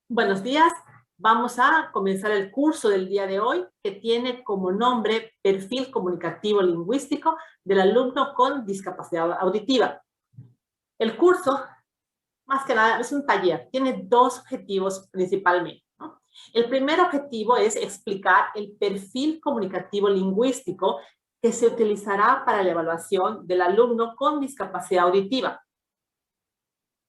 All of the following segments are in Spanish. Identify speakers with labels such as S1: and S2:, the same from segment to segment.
S1: Buenos días. Vamos a comenzar el curso del día de hoy que tiene como nombre Perfil Comunicativo Lingüístico del alumno con discapacidad auditiva. El curso, más que nada, es un taller. Tiene dos objetivos principalmente, ¿no? El primer objetivo es explicar el perfil comunicativo lingüístico que se utilizará para la evaluación del alumno con discapacidad auditiva.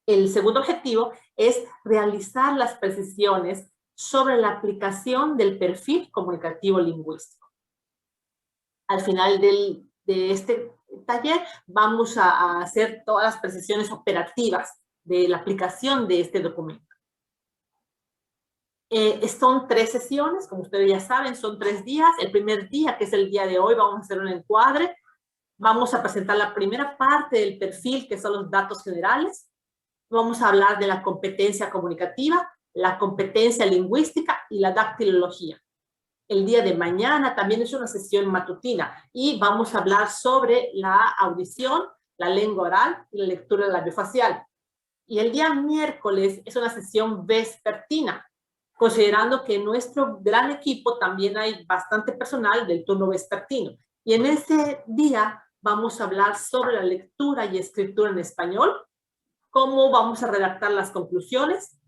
S1: El segundo objetivo es realizar las precisiones sobre la aplicación del perfil comunicativo lingüístico. Al final de este taller vamos a hacer todas las precisiones operativas de la aplicación de este documento. Son 3 sesiones, como ustedes ya saben, son 3 días. El primer día, que es el día de hoy, vamos a hacer un encuadre. Vamos a presentar la primera parte del perfil, que son los datos generales. Vamos a hablar de la competencia comunicativa, la competencia lingüística y la dactilología. El día de mañana también es una sesión matutina y vamos a hablar sobre la audición, la lengua oral y la lectura labiofacial. Y el día miércoles es una sesión vespertina, considerando que en nuestro gran equipo también hay bastante personal del turno vespertino. Y en ese día vamos a hablar sobre la lectura y escritura en español, cómo vamos a redactar las conclusiones,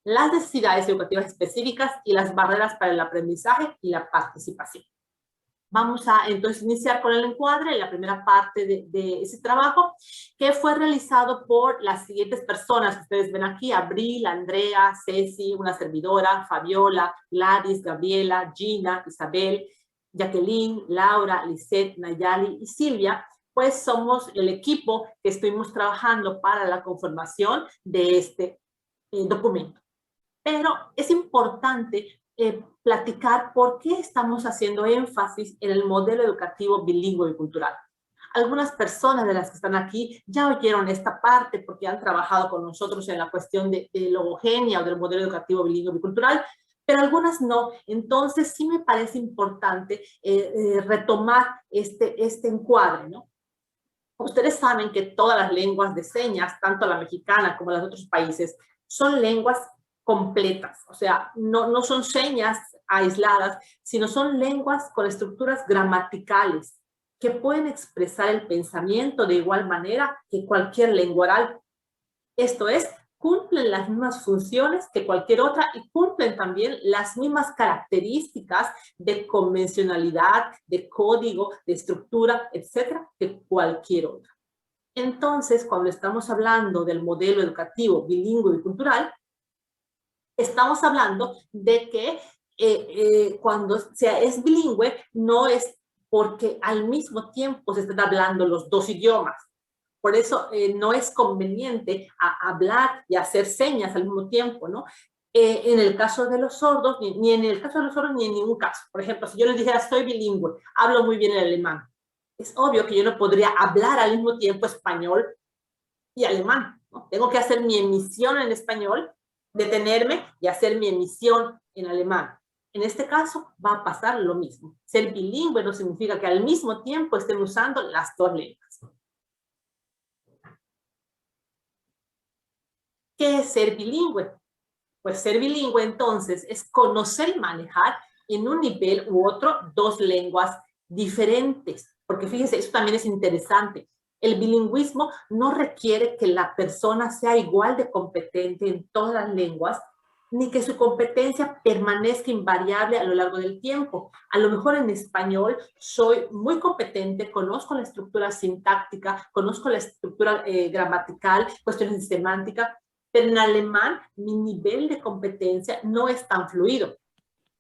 S1: las necesidades educativas específicas y las barreras para el aprendizaje y la participación. Vamos a entonces iniciar con el encuadre, la primera parte de ese trabajo, que fue realizado por las siguientes personas que ustedes ven aquí: Abril, Andrea, Ceci, una servidora, Fabiola, Gladys, Gabriela, Gina, Isabel, Jacqueline, Laura, Lisette, Nayali y Silvia. Pues somos el equipo que estuvimos trabajando para la conformación de este documento. Pero es importante platicar por qué estamos haciendo énfasis en el modelo educativo bilingüe y cultural. Algunas personas de las que están aquí ya oyeron esta parte porque han trabajado con nosotros en la cuestión de logogenia o del modelo educativo bilingüe y cultural, pero algunas no. Entonces sí me parece importante retomar este encuadre, ¿no? Ustedes saben que todas las lenguas de señas, tanto la mexicana como las de otros países, son lenguas completas, o sea, no son señas aisladas, sino son lenguas con estructuras gramaticales que pueden expresar el pensamiento de igual manera que cualquier lengua oral. Esto es, cumplen las mismas funciones que cualquier otra y cumplen también las mismas características de convencionalidad, de código, de estructura, etcétera, que cualquier otra. Entonces, cuando estamos hablando del modelo educativo bilingüe y cultural, estamos hablando de que cuando es bilingüe no es porque al mismo tiempo se están hablando los dos idiomas. Por eso no es conveniente hablar y hacer señas al mismo tiempo, ¿no? En el caso de los sordos, ni en el caso de los sordos, ni en ningún caso. Por ejemplo, si yo les dijera soy bilingüe, hablo muy bien el alemán, es obvio que yo no podría hablar al mismo tiempo español y alemán, ¿no? Tengo que hacer mi emisión en español, detenerme y hacer mi emisión en alemán. En este caso va a pasar lo mismo. Ser bilingüe no significa que al mismo tiempo estén usando las dos lenguas. ¿Qué es ser bilingüe? Pues ser bilingüe entonces es conocer y manejar en un nivel u otro dos lenguas diferentes. Porque fíjense, eso también es interesante. El bilingüismo no requiere que la persona sea igual de competente en todas las lenguas, ni que su competencia permanezca invariable a lo largo del tiempo. A lo mejor en español soy muy competente, conozco la estructura sintáctica, conozco la estructura gramatical, cuestiones de semántica, pero en alemán mi nivel de competencia no es tan fluido.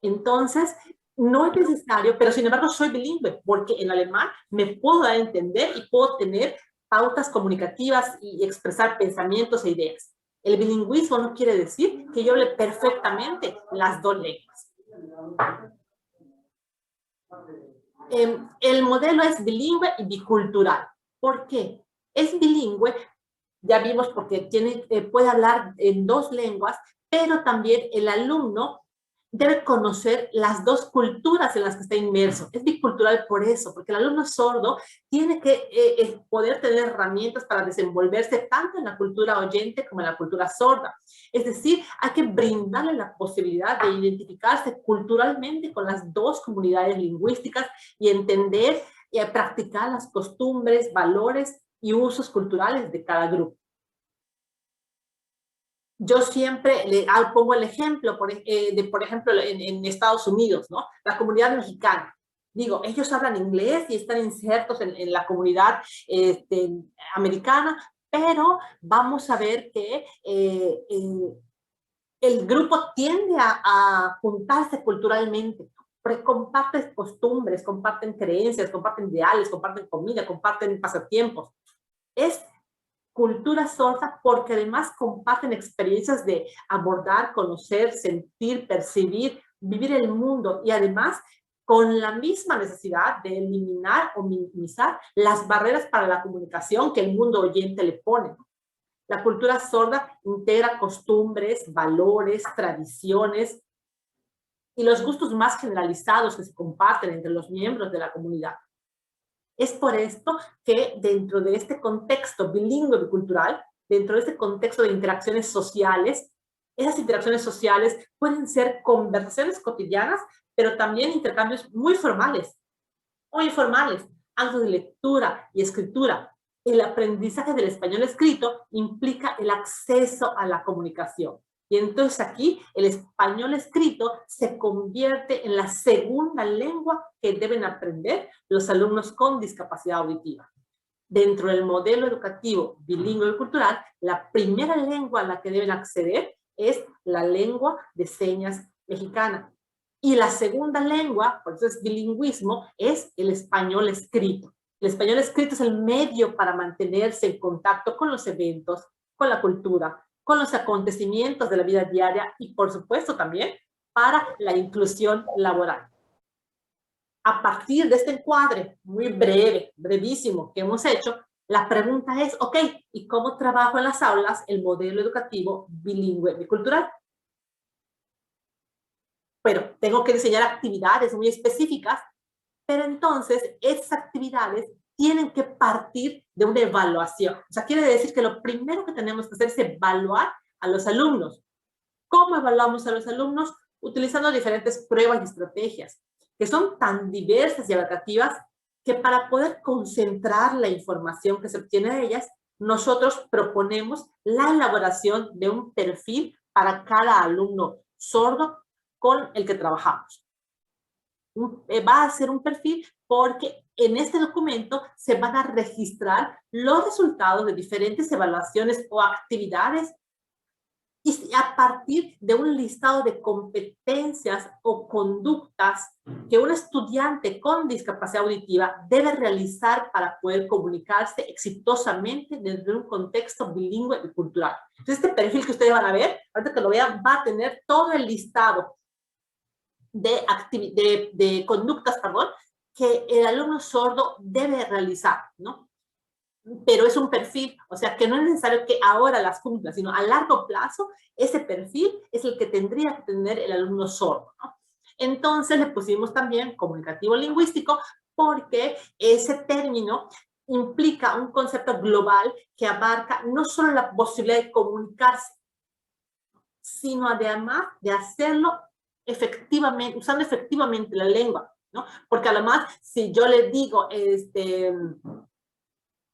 S1: Entonces, no es necesario, pero sin embargo soy bilingüe, porque en alemán me puedo dar a entender y puedo tener pautas comunicativas y expresar pensamientos e ideas. El bilingüismo no quiere decir que yo hable perfectamente las dos lenguas. El modelo es bilingüe y bicultural. ¿Por qué? Es bilingüe, ya vimos, porque puede hablar en dos lenguas, pero también el alumno debe conocer las dos culturas en las que está inmerso. Es bicultural por eso, porque el alumno sordo tiene que poder tener herramientas para desenvolverse tanto en la cultura oyente como en la cultura sorda. Es decir, hay que brindarle la posibilidad de identificarse culturalmente con las dos comunidades lingüísticas y entender y practicar las costumbres, valores y usos culturales de cada grupo. Yo siempre le pongo el ejemplo, por ejemplo, en Estados Unidos, ¿no? La comunidad mexicana. Digo, ellos hablan inglés y están insertos en la comunidad americana, pero vamos a ver que el grupo tiende a juntarse culturalmente, porque comparten costumbres, comparten creencias, comparten ideales, comparten comida, comparten pasatiempos. Es cultura sorda porque además comparten experiencias de abordar, conocer, sentir, percibir, vivir el mundo y además con la misma necesidad de eliminar o minimizar las barreras para la comunicación que el mundo oyente le pone. La cultura sorda integra costumbres, valores, tradiciones y los gustos más generalizados que se comparten entre los miembros de la comunidad. Es por esto que dentro de este contexto bilingüe bicultural, dentro de este contexto de interacciones sociales, esas interacciones sociales pueden ser conversaciones cotidianas, pero también intercambios muy formales o informales, actos de lectura y escritura. El aprendizaje del español escrito implica el acceso a la comunicación. Y entonces aquí el español escrito se convierte en la segunda lengua que deben aprender los alumnos con discapacidad auditiva. Dentro del modelo educativo bilingüe y cultural, la primera lengua a la que deben acceder es la lengua de señas mexicana. Y la segunda lengua, por eso es bilingüismo, es el español escrito. El español escrito es el medio para mantenerse en contacto con los eventos, con la cultura, con los acontecimientos de la vida diaria y, por supuesto, también para la inclusión laboral. A partir de este encuadre muy breve, brevísimo que hemos hecho, la pregunta es, ok, ¿y cómo trabajo en las aulas el modelo educativo bilingüe bicultural? Pero tengo que diseñar actividades muy específicas, pero entonces esas actividades tienen que partir de una evaluación. O sea, quiere decir que lo primero que tenemos que hacer es evaluar a los alumnos. ¿Cómo evaluamos a los alumnos? Utilizando diferentes pruebas y estrategias, que son tan diversas y abarcativas que para poder concentrar la información que se obtiene de ellas, nosotros proponemos la elaboración de un perfil para cada alumno sordo con el que trabajamos. Va a ser un perfil porque en este documento se van a registrar los resultados de diferentes evaluaciones o actividades y a partir de un listado de competencias o conductas que un estudiante con discapacidad auditiva debe realizar para poder comunicarse exitosamente dentro de un contexto bilingüe y cultural. Entonces, este perfil que ustedes van a ver, ahorita que lo vean, va a tener todo el listado de conductas, que el alumno sordo debe realizar, ¿no? Pero es un perfil, o sea, que no es necesario que ahora las cumpla, sino a largo plazo, ese perfil es el que tendría que tener el alumno sordo, ¿no? Entonces le pusimos también comunicativo lingüístico porque ese término implica un concepto global que abarca no solo la posibilidad de comunicarse, sino además de hacerlo efectivamente, usando efectivamente la lengua, ¿no? Porque además, si yo le digo,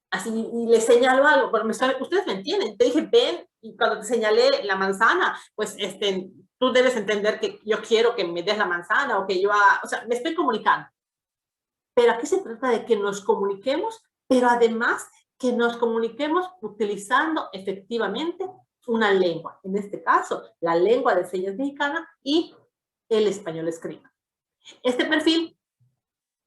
S1: así, y le señalo algo, pero ustedes me entienden, te dije, ven, y cuando te señalé la manzana, pues tú debes entender que yo quiero que me des la manzana, o que yo, o sea, me estoy comunicando. Pero aquí se trata de que nos comuniquemos, pero además que nos comuniquemos utilizando efectivamente una lengua, en este caso, la lengua de señas mexicana y el español escrito. Este perfil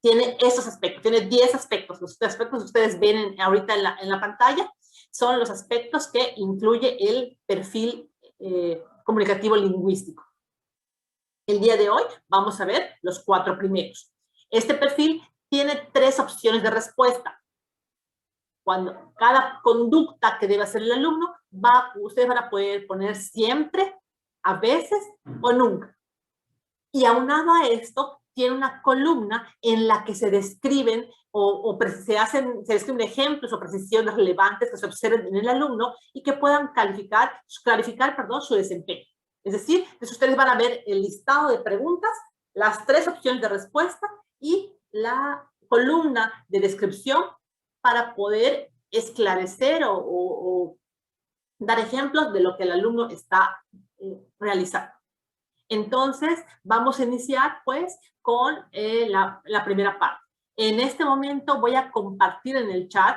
S1: tiene esos aspectos, tiene 10 aspectos. Los aspectos que ustedes ven ahorita en la pantalla son los aspectos que incluye el perfil comunicativo lingüístico. El día de hoy vamos a ver los 4 primeros. Este perfil tiene 3 opciones de respuesta. Cuando cada conducta que debe hacer el alumno, ustedes van a poder poner siempre, a veces o nunca. Y aunado a esto, tiene una columna en la que se describen se describen ejemplos o precisiones relevantes que se observen en el alumno y que puedan clarificar, su desempeño. Es decir, entonces ustedes van a ver el listado de preguntas, las 3 opciones de respuesta y la columna de descripción para poder esclarecer o dar ejemplos de lo que el alumno está realizando. Entonces, vamos a iniciar, pues, con la primera parte. En este momento voy a compartir en el chat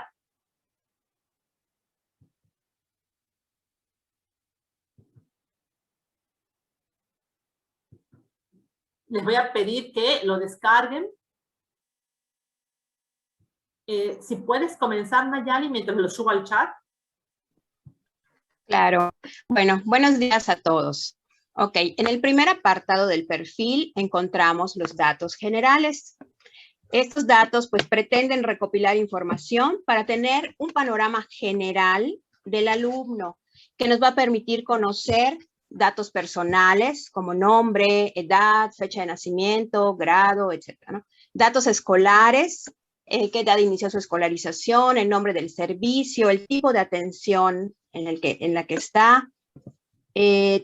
S1: les voy a pedir que lo descarguen. Si puedes comenzar, Nayeli, mientras lo subo al chat.
S2: Claro. Bueno, buenos días a todos. Ok, en el primer apartado del perfil encontramos los datos generales. Estos datos pues pretenden recopilar información para tener un panorama general del alumno que nos va a permitir conocer datos personales como nombre, edad, fecha de nacimiento, grado, etcétera, ¿no? Datos escolares, qué edad inició su escolarización, el nombre del servicio, el tipo de atención en la que está.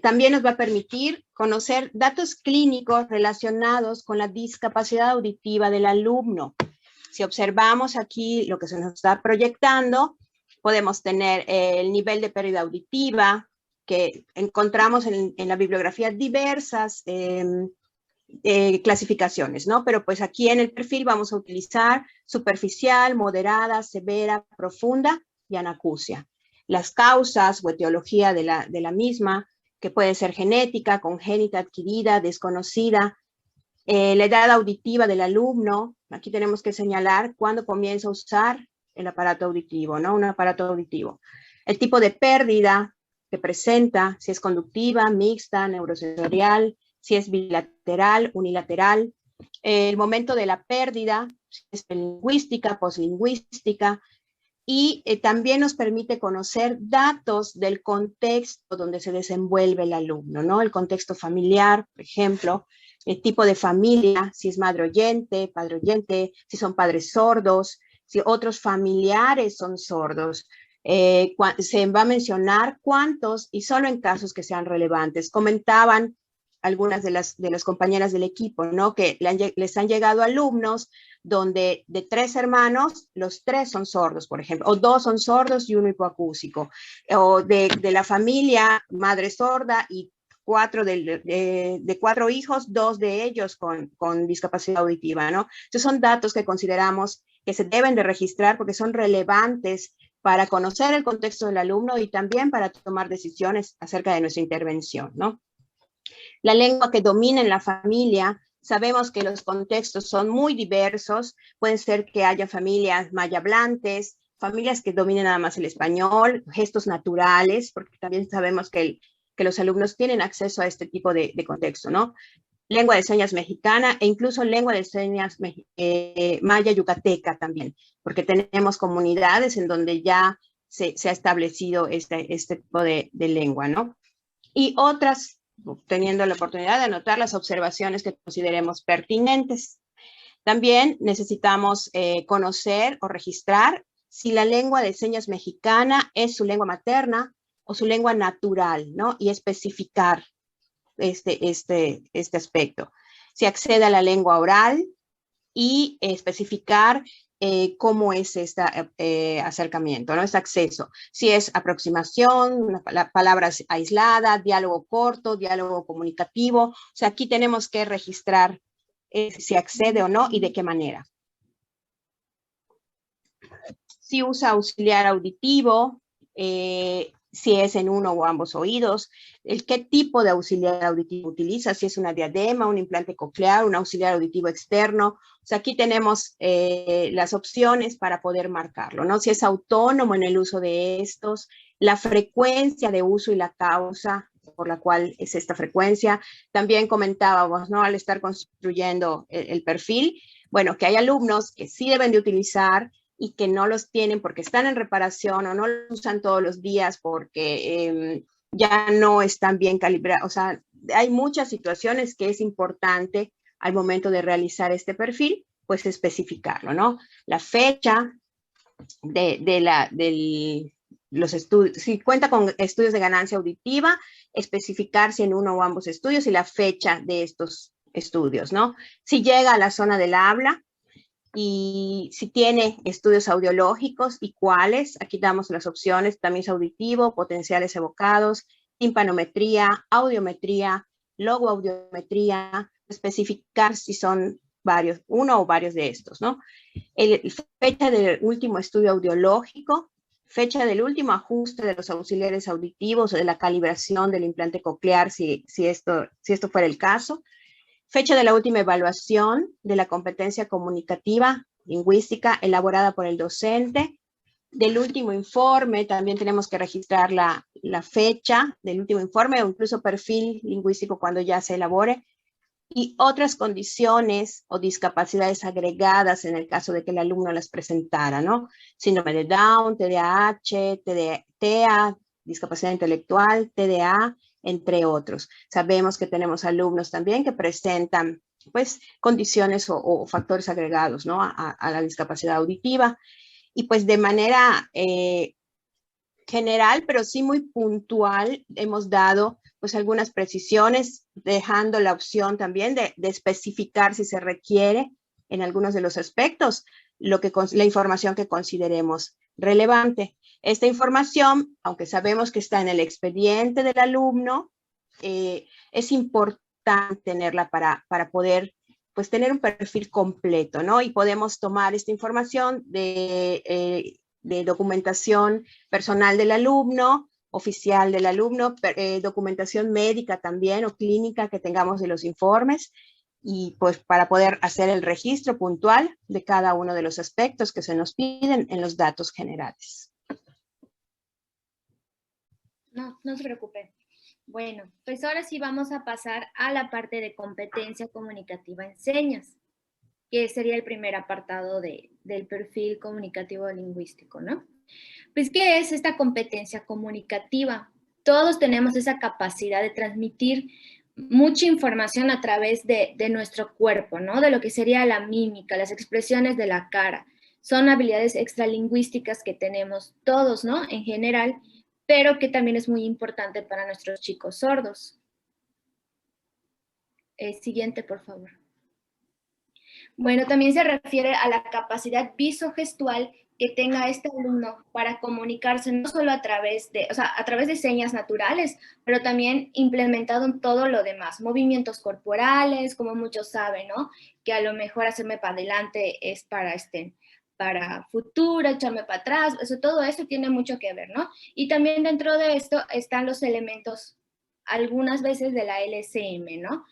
S2: También nos va a permitir conocer datos clínicos relacionados con la discapacidad auditiva del alumno. Si observamos aquí lo que se nos está proyectando, podemos tener el nivel de pérdida auditiva, que encontramos en la bibliografía diversas clasificaciones, ¿no? Pero pues aquí en el perfil vamos a utilizar superficial, moderada, severa, profunda y anacusia. Las causas o etiología de la misma, que puede ser genética, congénita, adquirida, desconocida, la edad auditiva del alumno. Aquí tenemos que señalar cuándo comienza a usar el aparato auditivo, ¿no? Un aparato auditivo. El tipo de pérdida que presenta, si es conductiva, mixta, neurosensorial, si es bilateral, unilateral, el momento de la pérdida, si es lingüística, poslingüística, y también nos permite conocer datos del contexto donde se desenvuelve el alumno, ¿no? El contexto familiar, por ejemplo, el tipo de familia, si es madre oyente, padre oyente, si son padres sordos, si otros familiares son sordos. Se va a mencionar cuántos y solo en casos que sean relevantes. Comentaban algunas de las compañeras del equipo, ¿no? Que les han llegado alumnos donde de 3 hermanos, los 3 son sordos, por ejemplo, o 2 son sordos y 1 hipoacúsico, o de la familia madre sorda y 4 de 4 hijos, 2 de ellos con discapacidad auditiva, ¿no? Entonces son datos que consideramos que se deben de registrar porque son relevantes para conocer el contexto del alumno y también para tomar decisiones acerca de nuestra intervención, ¿no? La lengua que domina en la familia, sabemos que los contextos son muy diversos, pueden ser que haya familias mayablantes, familias que dominen nada más el español, gestos naturales, porque también sabemos que los alumnos tienen acceso a este tipo de contexto, ¿no? Lengua de señas mexicana e incluso lengua de señas maya yucateca también, porque tenemos comunidades en donde ya se ha establecido este tipo de lengua, ¿no? Y otras, teniendo la oportunidad de anotar las observaciones que consideremos pertinentes. También necesitamos conocer o registrar si la lengua de señas mexicana es su lengua materna o su lengua natural, ¿no? Y especificar este aspecto. Si accede a la lengua oral y especificar cómo es este acercamiento, ¿no? Este acceso. Si es aproximación, palabras aisladas, diálogo corto, diálogo comunicativo. O sea, aquí tenemos que registrar si accede o no y de qué manera. Si usa auxiliar auditivo, si es en uno o ambos oídos, qué tipo de auxiliar auditivo utiliza, si es una diadema, un implante coclear, un auxiliar auditivo externo. O sea, aquí tenemos las opciones para poder marcarlo, ¿no? Si es autónomo en el uso de estos, la frecuencia de uso y la causa por la cual es esta frecuencia. También comentábamos, ¿no? Al estar construyendo el perfil, bueno, que hay alumnos que sí deben de utilizar y que no los tienen porque están en reparación o no los usan todos los días porque ya no están bien calibrados, o sea, hay muchas situaciones que es importante al momento de realizar este perfil, pues especificarlo, ¿no? La fecha los estudios, si cuenta con estudios de ganancia auditiva, especificar si en uno o ambos estudios y la fecha de estos estudios, ¿no? Si llega a la zona del habla y si tiene estudios audiológicos y cuáles, aquí damos las opciones, tamiz auditivo, potenciales evocados, timpanometría, audiometría, logoaudiometría, especificar si son varios, uno o varios de estos, ¿no? Fecha del último estudio audiológico, fecha del último ajuste de los auxiliares auditivos o de la calibración del implante coclear, si esto fuera el caso, fecha de la última evaluación de la competencia comunicativa, lingüística, elaborada por el docente, del último informe, también tenemos que registrar la fecha del último informe o incluso perfil lingüístico cuando ya se elabore, y otras condiciones o discapacidades agregadas en el caso de que el alumno las presentara, ¿no? Síndrome de Down, TDAH, TEA, discapacidad intelectual, TDA, entre otros. Sabemos que tenemos alumnos también que presentan, pues, condiciones o factores agregados, ¿no? A la discapacidad auditiva. Y pues de manera general, pero sí muy puntual, hemos dado pues algunas precisiones, dejando la opción también de especificar si se requiere en algunos de los aspectos la información que consideremos relevante. Esta información, aunque sabemos que está en el expediente del alumno, es importante tenerla para poder pues tener un perfil completo, ¿no? Y podemos tomar esta información de documentación personal del alumno, oficial del alumno, documentación médica también o clínica que tengamos de los informes, y pues para poder hacer el registro puntual de cada uno de los aspectos que se nos piden en los datos generales.
S3: No se preocupe. Bueno, pues ahora sí vamos a pasar a la parte de competencia comunicativa en señas, que sería el primer apartado del perfil comunicativo lingüístico, ¿no? Pues, ¿qué es esta competencia comunicativa? Todos tenemos esa capacidad de transmitir mucha información a través de nuestro cuerpo, ¿no? De lo que sería la mímica, las expresiones de la cara. Son habilidades extralingüísticas que tenemos todos, ¿no? En general, pero que también es muy importante para nuestros chicos sordos. Siguiente, por favor. Bueno, también se refiere a la capacidad visogestual que tenga este alumno para comunicarse no solo a través de señas naturales, pero también implementado en todo lo demás, movimientos corporales, como muchos saben, ¿no? Que a lo mejor hacerme para adelante es para futuro, echarme para atrás, todo eso tiene mucho que ver, ¿no? Y también dentro de esto están los elementos, algunas veces de la LCM, ¿no?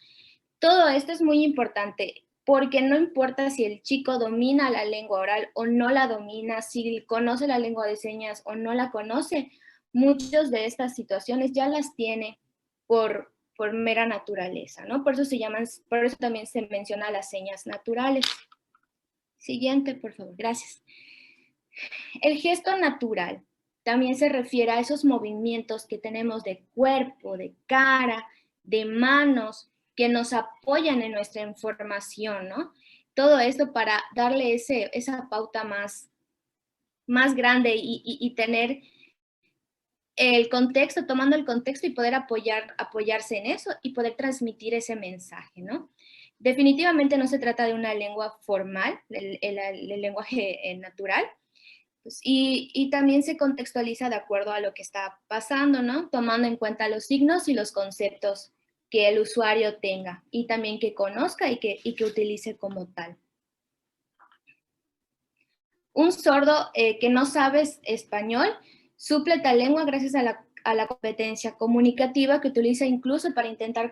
S3: Todo esto es muy importante, porque no importa si el chico domina la lengua oral o no la domina, si conoce la lengua de señas o no la conoce, muchas de estas situaciones ya las tiene por mera naturaleza, ¿no? Por eso también se menciona las señas naturales. Siguiente, por favor, gracias. El gesto natural también se refiere a esos movimientos que tenemos de cuerpo, de cara, de manos, que nos apoyan en nuestra información, ¿no? Todo esto para darle esa pauta más grande y tener el contexto, tomando el contexto y poder apoyarse en eso y poder transmitir ese mensaje, ¿no? Definitivamente no se trata de una lengua formal, el lenguaje natural, pues, y también se contextualiza de acuerdo a lo que está pasando, ¿no? Tomando en cuenta los signos y los conceptos que el usuario tenga y también que conozca y que utilice como tal. Un sordo que no sabe español suple tal lengua gracias a la competencia comunicativa que utiliza incluso para intentar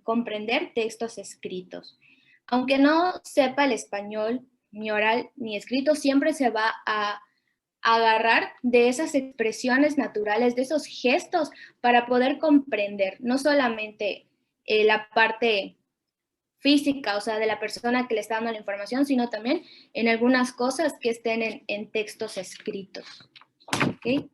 S3: comprender textos escritos. Aunque no sepa el español, ni oral ni escrito, siempre se va a agarrar de esas expresiones naturales, de esos gestos, para poder comprender no solamente la parte física, o sea, de la persona que le está dando la información, sino también en algunas cosas que estén en textos escritos. ¿Okay?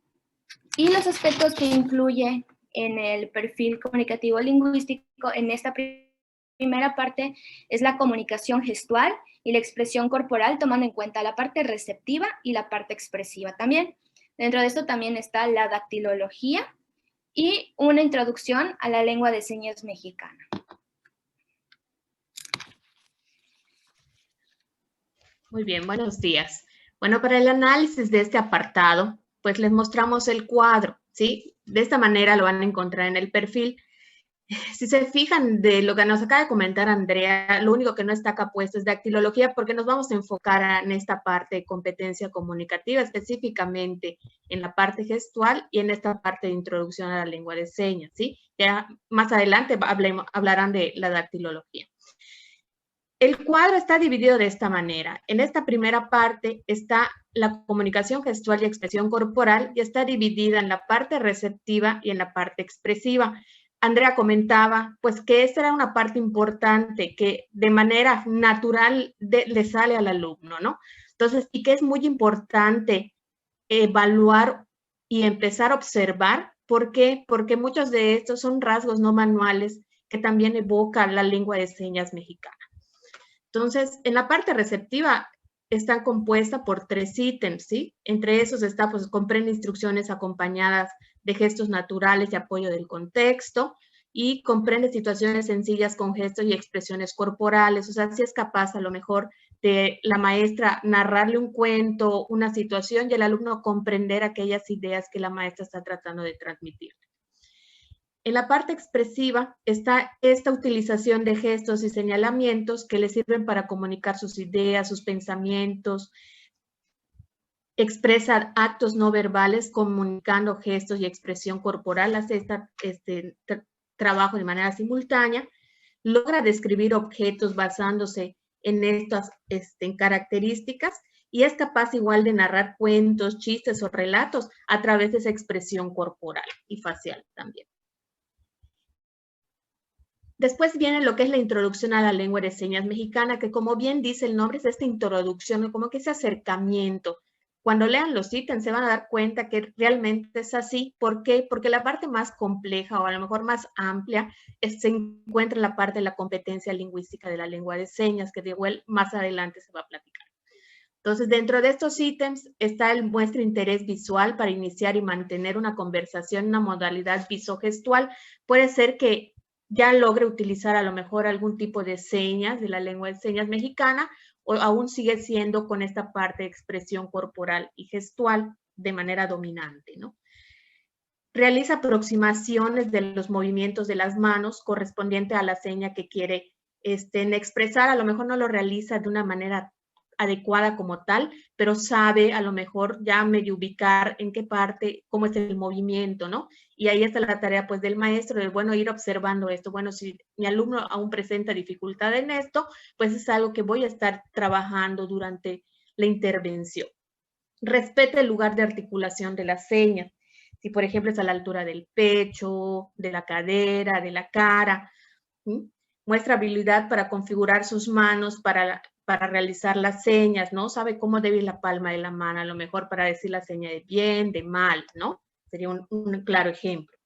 S3: Y los aspectos que incluye en el perfil comunicativo lingüístico, en esta primera parte, es la comunicación gestual y la expresión corporal, tomando en cuenta la parte receptiva y la parte expresiva también. Dentro de esto también está la dactilología y una introducción a la lengua de señas mexicana.
S4: Muy bien, buenos días. Bueno, para el análisis de este apartado, pues les mostramos el cuadro, ¿sí? De esta manera lo van a encontrar en el perfil. Si se fijan de lo que nos acaba de comentar Andrea, lo único que no está acá puesto es dactilología, porque nos vamos a enfocar en esta parte de competencia comunicativa, específicamente en la parte gestual y en esta parte de introducción a la lengua de señas, ¿sí? Ya más adelante hablarán de la dactilología. El cuadro está dividido de esta manera. En esta primera parte está la comunicación gestual y expresión corporal y está dividida en la parte receptiva y en la parte expresiva. Andrea comentaba, pues, que esta era una parte importante que de manera natural le sale al alumno, ¿no? Entonces, y que es muy importante evaluar y empezar a observar. ¿Por qué? Porque muchos de estos son rasgos no manuales que también evocan la lengua de señas mexicana. Entonces, en la parte receptiva está compuesta por 3 ítems, ¿sí? Entre esos está, pues, comprende instrucciones acompañadas de gestos naturales y apoyo del contexto, y comprende situaciones sencillas con gestos y expresiones corporales. O sea, si es capaz a lo mejor de la maestra narrarle un cuento, una situación, y el alumno comprender aquellas ideas que la maestra está tratando de transmitir. En la parte expresiva está esta utilización de gestos y señalamientos que le sirven para comunicar sus ideas, sus pensamientos, expresa actos no verbales comunicando gestos y expresión corporal, hace este trabajo de manera simultánea, logra describir objetos basándose en estas características y es capaz igual de narrar cuentos, chistes o relatos a través de esa expresión corporal y facial también. Después viene lo que es la introducción a la lengua de señas mexicana, que como bien dice el nombre, es esta introducción, como que ese acercamiento. Cuando lean los ítems se van a dar cuenta que realmente es así. ¿Por qué? Porque la parte más compleja o a lo mejor más amplia se encuentra en la parte de la competencia lingüística de la lengua de señas, que de igual más adelante se va a platicar. Entonces, dentro de estos ítems está el muestra interés visual para iniciar y mantener una conversación en una modalidad visogestual. Puede ser que ya logre utilizar a lo mejor algún tipo de señas de la lengua de señas mexicana o aún sigue siendo con esta parte de expresión corporal y gestual de manera dominante, ¿no? Realiza aproximaciones de los movimientos de las manos correspondiente a la seña que quiere expresar. A lo mejor no lo realiza de una manera adecuada como tal, pero sabe a lo mejor ya medio ubicar en qué parte, cómo es el movimiento, ¿no? Y ahí está la tarea, pues, del maestro, de, bueno, ir observando esto. Bueno, si mi alumno aún presenta dificultad en esto, pues es algo que voy a estar trabajando durante la intervención. Respeta el lugar de articulación de las señas. Si, por ejemplo, es a la altura del pecho, de la cadera, de la cara, ¿sí? Muestra habilidad para configurar sus manos para realizar las señas, ¿no? Sabe cómo debe ir la palma de la mano, a lo mejor para decir la seña de bien, de mal, ¿no? Sería un claro ejemplo.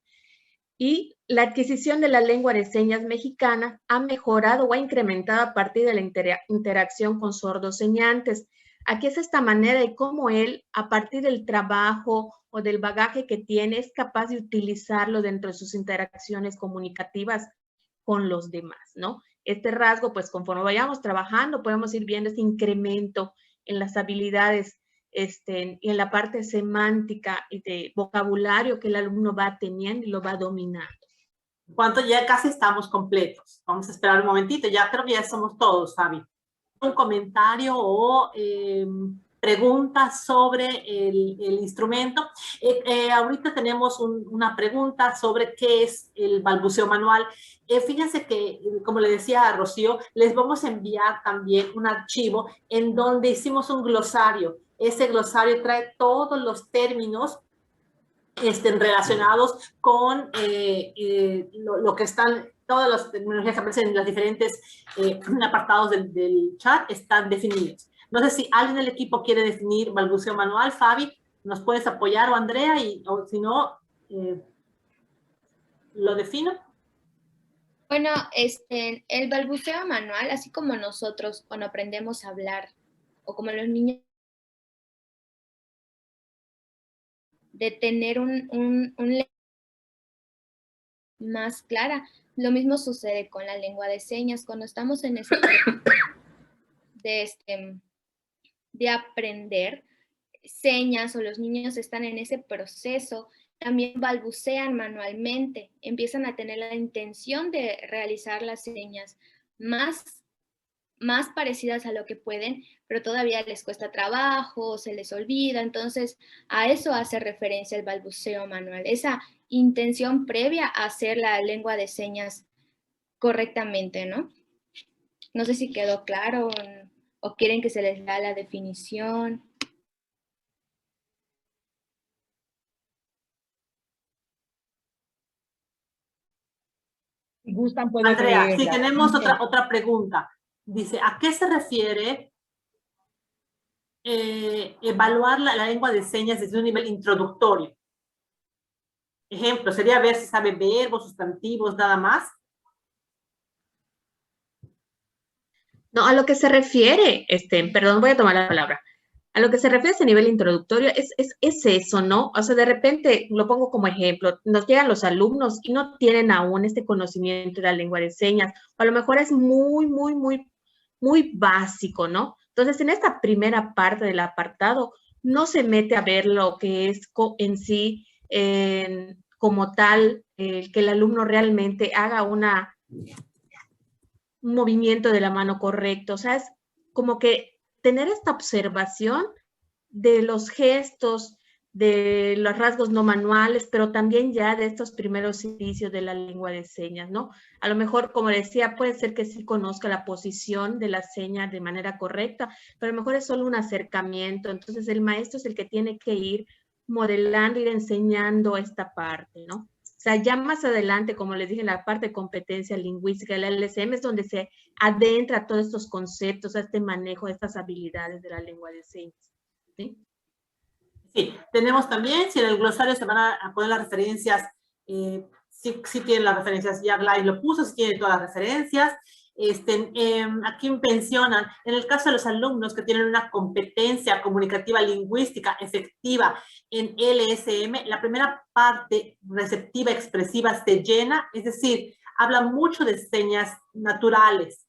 S4: Y la adquisición de la lengua de señas mexicana ha mejorado o ha incrementado a partir de la interacción con sordos señantes. Aquí es esta manera de cómo él, a partir del trabajo o del bagaje que tiene, es capaz de utilizarlo dentro de sus interacciones comunicativas con los demás, ¿no? Este rasgo, pues conforme vayamos trabajando, podemos ir viendo ese incremento en las habilidades y en la parte semántica y de vocabulario que el alumno va teniendo y lo va dominando.
S1: ¿Cuánto? Ya casi estamos completos. Vamos a esperar un momentito, ya creo que ya somos todos, Fabi. Un comentario o preguntas sobre el instrumento. Ahorita tenemos una pregunta sobre qué es el balbuceo manual. Fíjense que, como le decía a Rocío, les vamos a enviar también un archivo en donde hicimos un glosario. Ese glosario trae todos los términos relacionados con lo que están, todas las tecnologías que aparecen en los diferentes apartados del chat están definidos. No sé si alguien del equipo quiere definir balbuceo manual. Fabi, ¿nos puedes apoyar, o Andrea? O si no, lo defino.
S3: Bueno, el balbuceo manual, así como nosotros cuando aprendemos a hablar, o como los niños, de tener un más clara, lo mismo sucede con la lengua de señas. Cuando estamos en ese de aprender señas, o los niños están en ese proceso, también balbucean manualmente, empiezan a tener la intención de realizar las señas más parecidas a lo que pueden, pero todavía les cuesta trabajo, se les olvida. Entonces, a eso hace referencia el balbuceo manual, esa intención previa a hacer la lengua de señas correctamente, ¿no? No sé si quedó claro o quieren que se les da la definición.
S5: Si gustan, pueden
S1: Andrea,
S5: leerla.
S1: sí, tenemos otra pregunta. Dice, ¿a qué se refiere evaluar la lengua de señas desde un nivel introductorio? Ejemplo, sería ver si sabe verbos, sustantivos, nada más.
S4: No, a lo que se refiere, perdón, voy a tomar la palabra. A lo que se refiere a ese nivel introductorio es eso, ¿no? O sea, de repente, lo pongo como ejemplo, nos llegan los alumnos y no tienen aún este conocimiento de la lengua de señas, o a lo mejor es muy, muy, muy, muy básico, ¿no? Entonces, en esta primera parte del apartado, no se mete a ver lo que es en sí, como tal, que el alumno realmente haga un movimiento de la mano correcto, o sea, es como que tener esta observación de los gestos, de los rasgos no manuales, pero también ya de estos primeros indicios de la lengua de señas, ¿no? A lo mejor, como decía, puede ser que sí conozca la posición de la seña de manera correcta, pero a lo mejor es solo un acercamiento, entonces el maestro es el que tiene que ir modelando, ir enseñando esta parte, ¿no? O sea, ya más adelante, como les dije, en la parte de competencia lingüística, el LSM es donde se adentra todos estos conceptos, a este manejo de estas habilidades de la lengua de señas. ¿Sí?
S1: Sí, tenemos también, si en el glosario se van a poner las referencias, sí tienen las referencias, ya Gladys lo puso, sí tiene todas las referencias. Aquí mencionan, en el caso de los alumnos que tienen una competencia comunicativa lingüística efectiva en LSM, la primera parte receptiva expresiva se llena, es decir, habla mucho de señas naturales.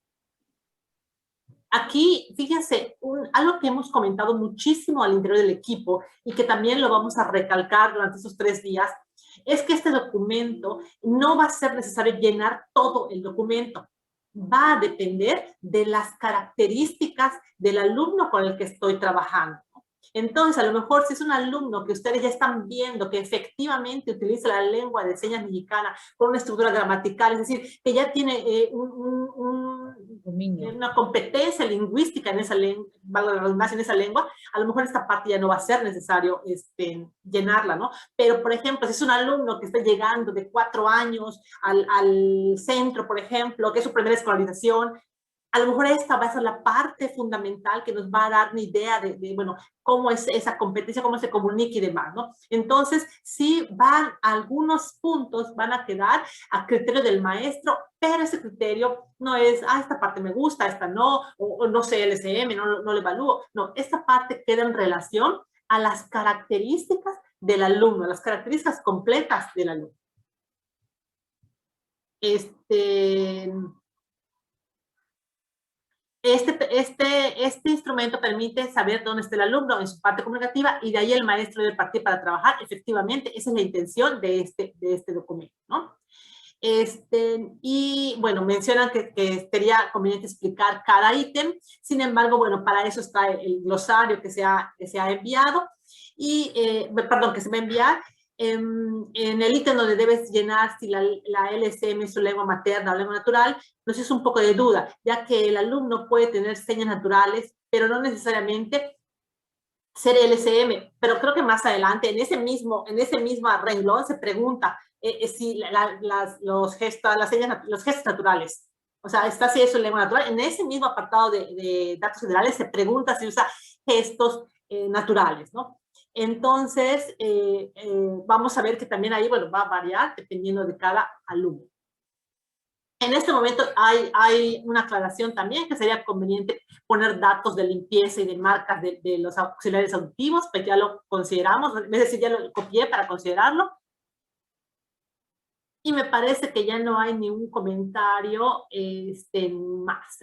S1: Aquí, fíjense, algo que hemos comentado muchísimo al interior del equipo y que también lo vamos a recalcar durante esos 3 días, es que este documento no va a ser necesario llenar todo el documento. Va a depender de las características del alumno con el que estoy trabajando. Entonces, a lo mejor si es un alumno que ustedes ya están viendo que efectivamente utiliza la lengua de señas mexicana con una estructura gramatical, es decir, que ya tiene una competencia lingüística en esa lengua, valga la redundancia, en esa lengua, a lo mejor esta parte ya no va a ser necesario llenarla, ¿no? Pero, por ejemplo, si es un alumno que está llegando de 4 años al centro, por ejemplo, que es su primera escolarización, a lo mejor esta va a ser la parte fundamental que nos va a dar una idea bueno, cómo es esa competencia, cómo se comunica y demás, ¿no? Entonces, sí algunos puntos van a quedar a criterio del maestro, pero ese criterio no es, esta parte me gusta, esta no, o no sé, LSM, no le evalúo. No, esta parte queda en relación a las características del alumno, las características completas del alumno. Este instrumento permite saber dónde está el alumno en su parte comunicativa y de ahí el maestro debe partir para trabajar. Efectivamente, esa es la intención de este documento, ¿no? Y bueno, mencionan que sería conveniente explicar cada ítem. Sin embargo, bueno, para eso está el glosario que se ha enviado y, perdón, que se va a enviar. En el ítem donde debes llenar si la LSM es su lengua materna o lengua natural, nos es un poco de duda, ya que el alumno puede tener señas naturales, pero no necesariamente ser LSM. Pero creo que más adelante, en ese mismo renglón, se pregunta si los gestos naturales, o sea, está si es su lengua natural. En ese mismo apartado de datos generales se pregunta si usa gestos naturales, ¿no? Entonces, vamos a ver que también ahí, bueno, va a variar dependiendo de cada alumno. En este momento hay una aclaración también que sería conveniente poner datos de limpieza y de marcas de los auxiliares auditivos, pues ya lo consideramos, es decir, ya lo copié para considerarlo. Y me parece que ya no hay ningún comentario más.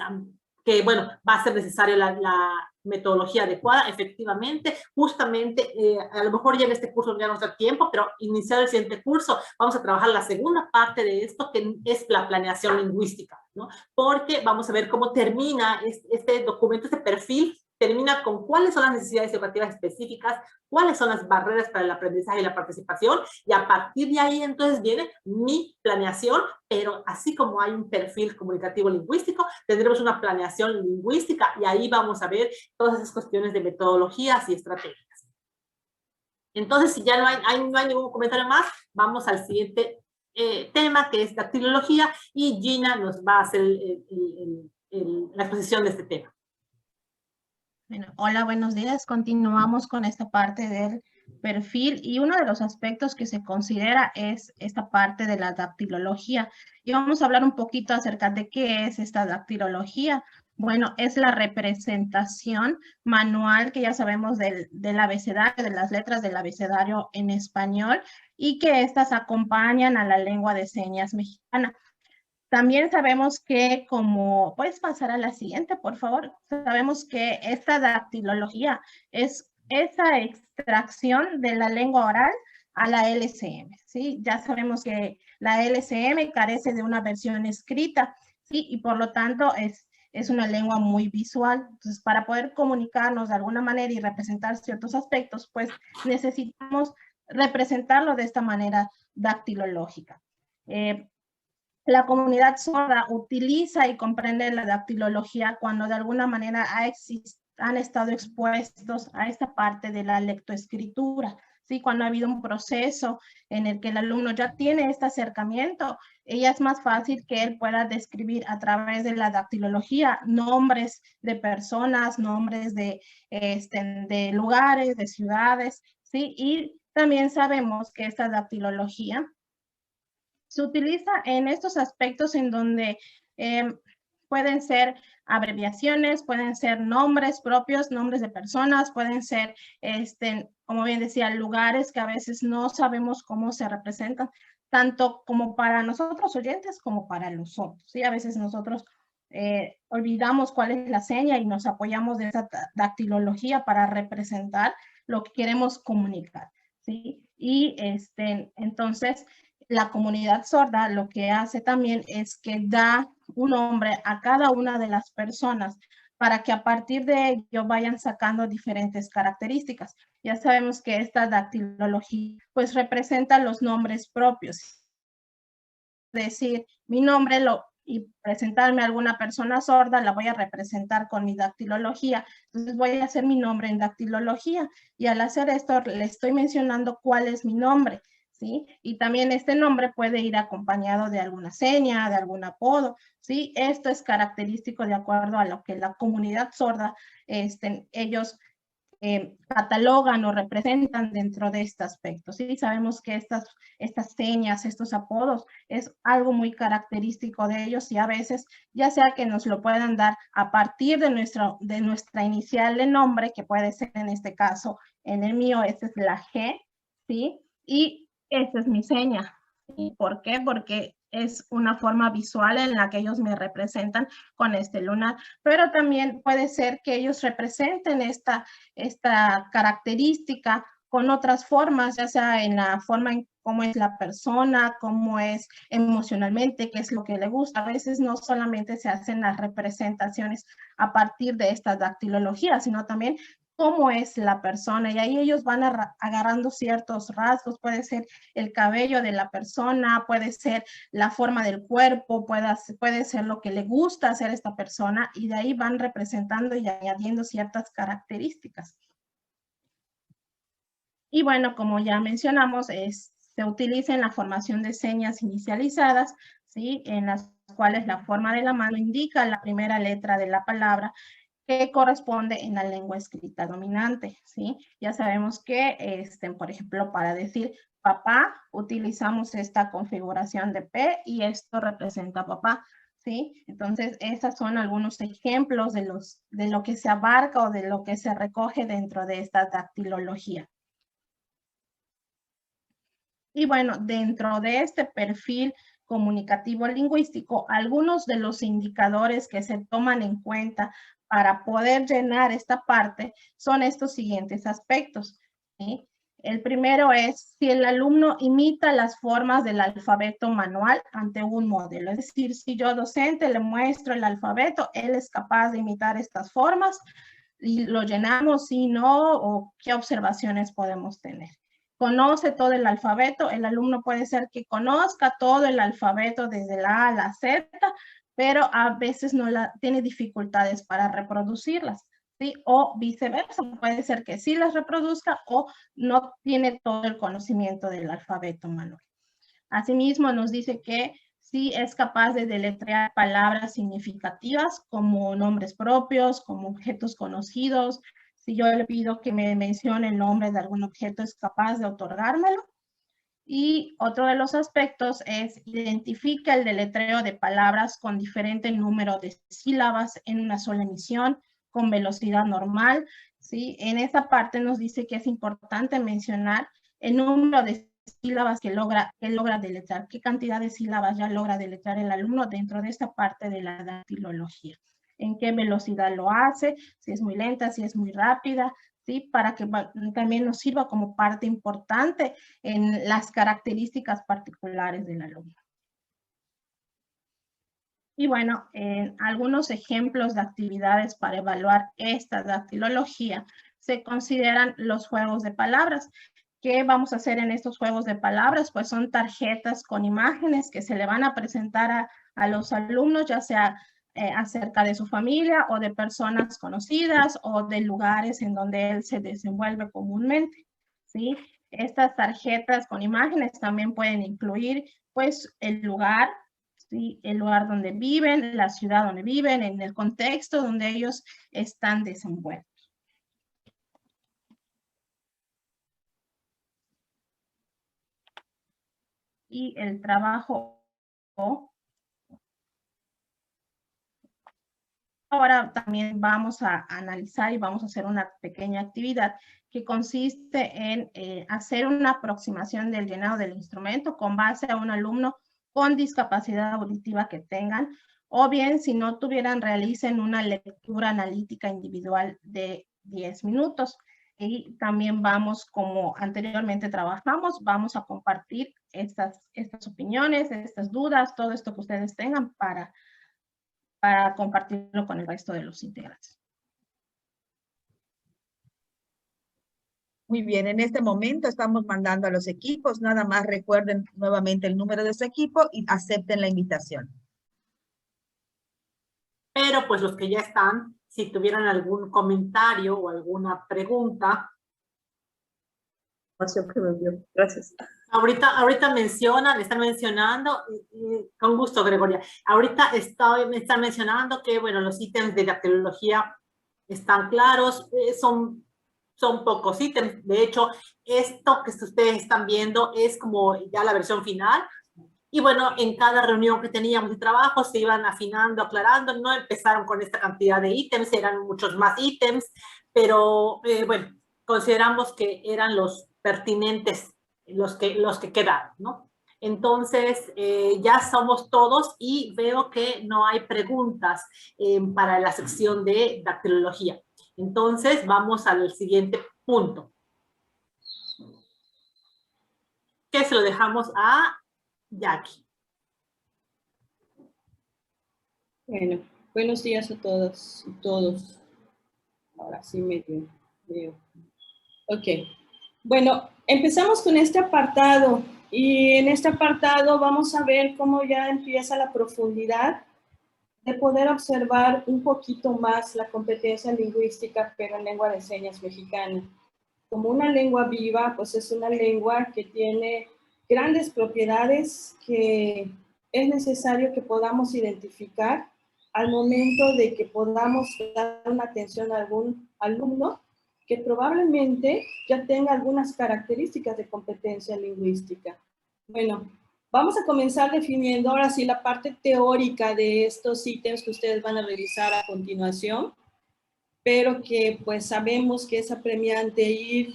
S1: Que, bueno, va a ser necesaria la metodología adecuada, efectivamente. Justamente, a lo mejor ya en este curso ya no nos da tiempo, pero iniciar el siguiente curso vamos a trabajar la segunda parte de esto, que es la planeación lingüística, ¿no? Porque vamos a ver cómo termina este documento, este perfil, termina con cuáles son las necesidades educativas específicas, cuáles son las barreras para el aprendizaje y la participación, y a partir de ahí entonces viene mi planeación, pero así como hay un perfil comunicativo lingüístico, tendremos una planeación lingüística, y ahí vamos a ver todas esas cuestiones de metodologías y estrategias. Entonces, si ya no hay ningún comentario más, vamos al siguiente tema, que es dactilología, y Gina nos va a hacer la exposición de este tema.
S5: Bueno, hola, buenos días. Continuamos con esta parte del perfil y uno de los aspectos que se considera es esta parte de la dactilología. Y vamos a hablar un poquito acerca de qué es esta dactilología. Bueno, es la representación manual que ya sabemos del abecedario, de las letras del abecedario en español, y que estas acompañan a la lengua de señas mexicana. También sabemos que como, puedes pasar a la siguiente, por favor. Sabemos que esta dactilología es esa extracción de la lengua oral a la LCM, ¿sí? Ya sabemos que la LCM carece de una versión escrita, ¿sí? Y por lo tanto es una lengua muy visual. Entonces, para poder comunicarnos de alguna manera y representar ciertos aspectos, pues necesitamos representarlo de esta manera dactilológica. La comunidad sorda utiliza y comprende la dactilología cuando de alguna manera han estado expuestos a esta parte de la lectoescritura, ¿sí? Cuando ha habido un proceso en el que el alumno ya tiene este acercamiento, ella es más fácil que él pueda describir a través de la dactilología nombres de personas, nombres de lugares, de ciudades, ¿sí? Y también sabemos que esta dactilología se utiliza en estos aspectos en donde pueden ser abreviaciones, pueden ser nombres propios, nombres de personas, pueden ser, como bien decía, lugares que a veces no sabemos cómo se representan, tanto como para nosotros oyentes como para los otros, ¿sí? A veces nosotros olvidamos cuál es la seña y nos apoyamos de esa dactilología para representar lo que queremos comunicar, ¿sí? Y entonces, la comunidad sorda lo que hace también es que da un nombre a cada una de las personas para que a partir de ello vayan sacando diferentes características. Ya sabemos que esta dactilología pues representa los nombres propios. Es decir, mi nombre y presentarme a alguna persona sorda, la voy a representar con mi dactilología. Entonces voy a hacer mi nombre en dactilología, y al hacer esto le estoy mencionando cuál es mi nombre, ¿sí? Y también este nombre puede ir acompañado de alguna seña, de algún apodo, ¿sí? Esto es característico de acuerdo a lo que la comunidad sorda, ellos catalogan o representan dentro de este aspecto, ¿sí? Sabemos que estas señas, estos apodos, es algo muy característico de ellos, y a veces, ya sea que nos lo puedan dar a partir de nuestra inicial de nombre, que puede ser en este caso, en el mío, esta es la G, ¿sí? Y esta es mi seña. ¿Y por qué? Porque es una forma visual en la que ellos me representan con este lunar, pero también puede ser que ellos representen esta característica con otras formas, ya sea en la forma en cómo es la persona, cómo es emocionalmente, qué es lo que le gusta. A veces no solamente se hacen las representaciones a partir de esta dactilología, sino también cómo es la persona, y ahí ellos van agarrando ciertos rasgos. Puede ser el cabello de la persona, puede ser la forma del cuerpo, puede ser lo que le gusta hacer a esta persona, y de ahí van representando y añadiendo ciertas características. Y bueno, como ya mencionamos, se utiliza en la formación de señas inicializadas, ¿sí? En las cuales la forma de la mano indica la primera letra de la palabra, que corresponde en la lengua escrita dominante, ¿sí? Ya sabemos que, por ejemplo, para decir papá, utilizamos esta configuración de P y esto representa papá, ¿sí? Entonces, esos son algunos ejemplos de lo que se abarca o de lo que se recoge dentro de esta dactilología. Y bueno, dentro de este perfil comunicativo lingüístico, algunos de los indicadores que se toman en cuenta para poder llenar esta parte son estos siguientes aspectos, ¿sí? El primero es si el alumno imita las formas del alfabeto manual ante un modelo. Es decir, si yo docente le muestro el alfabeto, él es capaz de imitar estas formas y lo llenamos, si no, o qué observaciones podemos tener. Conoce todo el alfabeto, el alumno puede ser que conozca todo el alfabeto desde la A a la Z, pero a veces tiene dificultades para reproducirlas, ¿sí? O viceversa, puede ser que sí las reproduzca o no tiene todo el conocimiento del alfabeto manual. Asimismo, nos dice que sí es capaz de deletrear palabras significativas como nombres propios, como objetos conocidos. Si yo le pido que me mencione el nombre de algún objeto, es capaz de otorgármelo. Y otro de los aspectos es identifica el deletreo de palabras con diferente número de sílabas en una sola emisión, con velocidad normal, ¿sí? En esa parte nos dice que es importante mencionar el número de sílabas que logra deletrear, qué cantidad de sílabas ya logra deletrear el alumno dentro de esta parte de la dactilología, en qué velocidad lo hace, si es muy lenta, si es muy rápida, ¿sí? Para que también nos sirva como parte importante en las características particulares del alumno. Y bueno, algunos ejemplos de actividades para evaluar esta dactilología se consideran los juegos de palabras. ¿Qué vamos a hacer en estos juegos de palabras? Pues son tarjetas con imágenes que se le van a presentar a los alumnos, ya sea acerca de su familia o de personas conocidas o de lugares en donde él se desenvuelve comúnmente, ¿sí? Estas tarjetas con imágenes también pueden incluir, pues, el lugar, ¿sí? El lugar donde viven, la ciudad donde viven, en el contexto donde ellos están desenvueltos. Y el trabajo. Ahora también vamos a analizar y vamos a hacer una pequeña actividad que consiste en hacer una aproximación del llenado del instrumento con base a un alumno con discapacidad auditiva que tengan, o bien si no tuvieran, realicen una lectura analítica individual de 10 minutos. Y también vamos, como anteriormente trabajamos, vamos a compartir estas opiniones, estas dudas, todo esto que ustedes tengan para compartirlo con el resto de los integrantes.
S6: Muy bien, en este momento estamos mandando a los equipos, nada más recuerden nuevamente el número de su equipo y acepten la invitación.
S1: Pero pues los que ya están, si tuvieran algún comentario o alguna pregunta.
S6: Gracias.
S1: Ahorita están mencionando, con gusto, Gregoria. Ahorita me están mencionando que, bueno, los ítems de dactilología están claros, son pocos ítems. De hecho, esto que ustedes están viendo es como ya la versión final. Y bueno, en cada reunión que teníamos de trabajo se iban afinando, aclarando. No empezaron con esta cantidad de ítems, eran muchos más ítems, pero bueno, consideramos que eran los pertinentes, los que quedaron, ¿no? Entonces, ya somos todos y veo que no hay preguntas para la sección de dactilología. Entonces, vamos al siguiente punto, que se lo dejamos a Jackie.
S7: Bueno, buenos días a todas y todos. Ahora sí me veo. Ok. Bueno, empezamos con este apartado y en este apartado vamos a ver cómo ya empieza la profundidad de poder observar un poquito más la competencia lingüística, pero en lengua de señas mexicana. Como una lengua viva, pues es una lengua que tiene grandes propiedades que es necesario que podamos identificar al momento de que podamos dar una atención a algún alumno que probablemente ya tenga algunas características de competencia lingüística. Bueno, vamos a comenzar definiendo ahora sí la parte teórica de estos ítems que ustedes van a revisar a continuación, pero que pues sabemos que es apremiante ir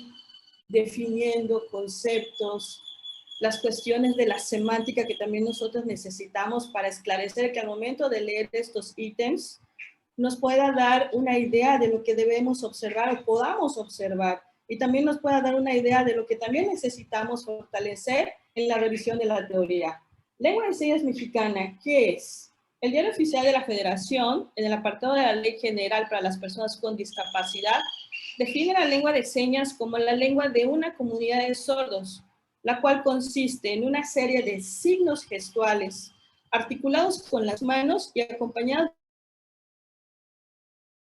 S7: definiendo conceptos, las cuestiones de la semántica que también nosotros necesitamos para esclarecer que al momento de leer estos ítems nos pueda dar una idea de lo que debemos observar o podamos observar, y también nos pueda dar una idea de lo que también necesitamos fortalecer en la revisión de la teoría. Lengua de señas mexicana, ¿qué es? El Diario Oficial de la Federación, en el apartado de la Ley General para las Personas con Discapacidad, define la lengua de señas como la lengua de una comunidad de sordos, la cual consiste en una serie de signos gestuales articulados con las manos y acompañados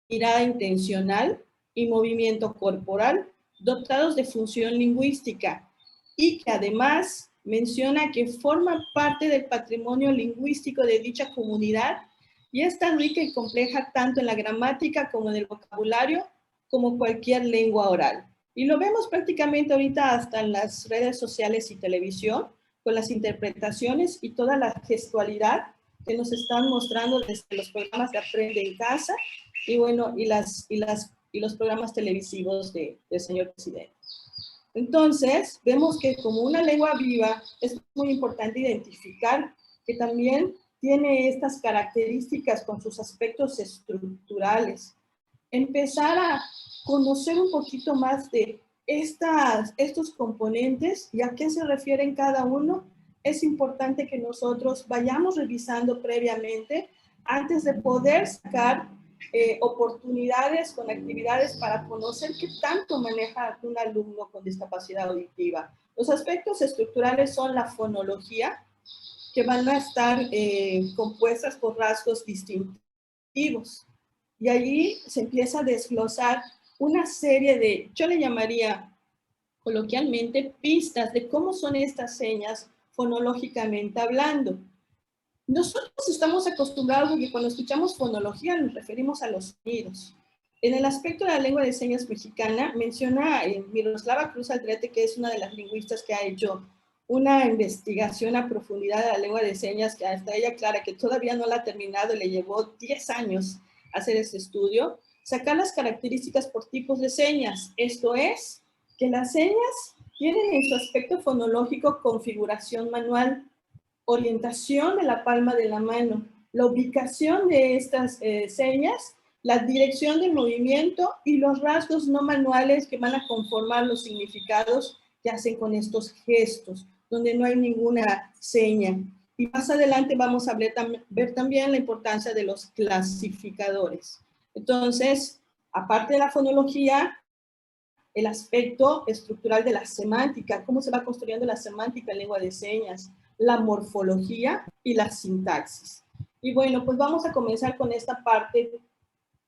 S7: de mirada intencional y movimiento corporal, dotados de función lingüística, y que además menciona que forma parte del patrimonio lingüístico de dicha comunidad y es tan rica y compleja tanto en la gramática como en el vocabulario como cualquier lengua oral. Y lo vemos prácticamente ahorita hasta en las redes sociales y televisión, con las interpretaciones y toda la gestualidad que nos están mostrando desde los programas de Aprende en Casa y bueno, y los programas televisivos del señor presidente. Entonces, vemos que como una lengua viva es muy importante identificar que también tiene estas características con sus aspectos estructurales. Empezar a conocer un poquito más de estos componentes y a qué se refieren cada uno, es importante que nosotros vayamos revisando previamente antes de poder sacar oportunidades con actividades para conocer qué tanto maneja un alumno con discapacidad auditiva. Los aspectos estructurales son la fonología, que van a estar compuestas por rasgos distintivos. Y allí se empieza a desglosar una serie de, yo le llamaría coloquialmente, pistas de cómo son estas señas fonológicamente hablando. Nosotros estamos acostumbrados a que cuando escuchamos fonología nos referimos a los sonidos. En el aspecto de la lengua de señas mexicana, menciona Miroslava Cruz Aldrete, que es una de las lingüistas que ha hecho una investigación a profundidad de la lengua de señas, que hasta ella aclara que todavía no la ha terminado y le llevó 10 años hacer este estudio, sacar las características por tipos de señas. Esto es, que las señas tienen en su aspecto fonológico configuración manual, orientación de la palma de la mano, la ubicación de estas señas, la dirección del movimiento y los rasgos no manuales que van a conformar los significados que hacen con estos gestos, donde no hay ninguna seña. Y más adelante vamos a ver también la importancia de los clasificadores. Entonces, aparte de la fonología, el aspecto estructural de la semántica, cómo se va construyendo la semántica en lengua de señas, la morfología y la sintaxis. Y bueno, pues vamos a comenzar con esta parte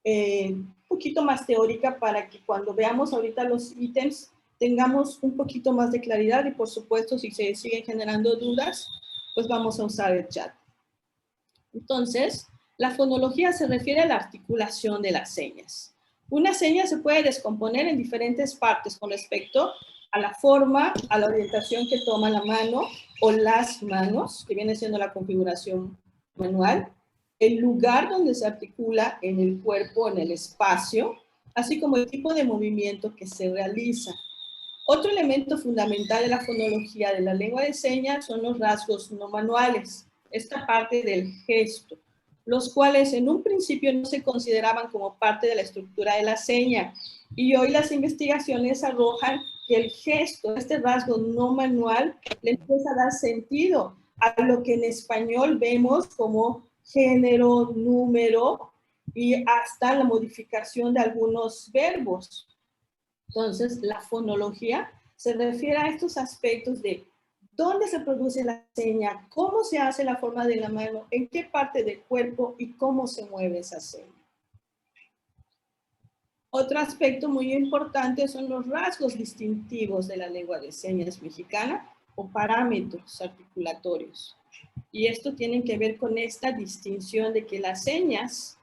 S7: un poquito más teórica para que cuando veamos ahorita los ítems tengamos un poquito más de claridad y por supuesto si se siguen generando dudas, pues vamos a usar el chat. Entonces, la fonología se refiere a la articulación de las señas. Una seña se puede descomponer en diferentes partes con respecto a la forma, a la orientación que toma la mano o las manos, que viene siendo la configuración manual, el lugar donde se articula en el cuerpo, en el espacio, así como el tipo de movimiento que se realiza. Otro elemento fundamental de la fonología de la lengua de señas son los rasgos no manuales, esta parte del gesto, los cuales en un principio no se consideraban como parte de la estructura de la seña, y hoy las investigaciones arrojan que el gesto, este rasgo no manual, le empieza a dar sentido a lo que en español vemos como género, número y hasta la modificación de algunos verbos. Entonces, la fonología se refiere a estos aspectos de dónde se produce la seña, cómo se hace la forma de la mano, en qué parte del cuerpo y cómo se mueve esa seña. Otro aspecto muy importante son los rasgos distintivos de la lengua de señas mexicana o parámetros articulatorios. Y esto tiene que ver con esta distinción de que las señas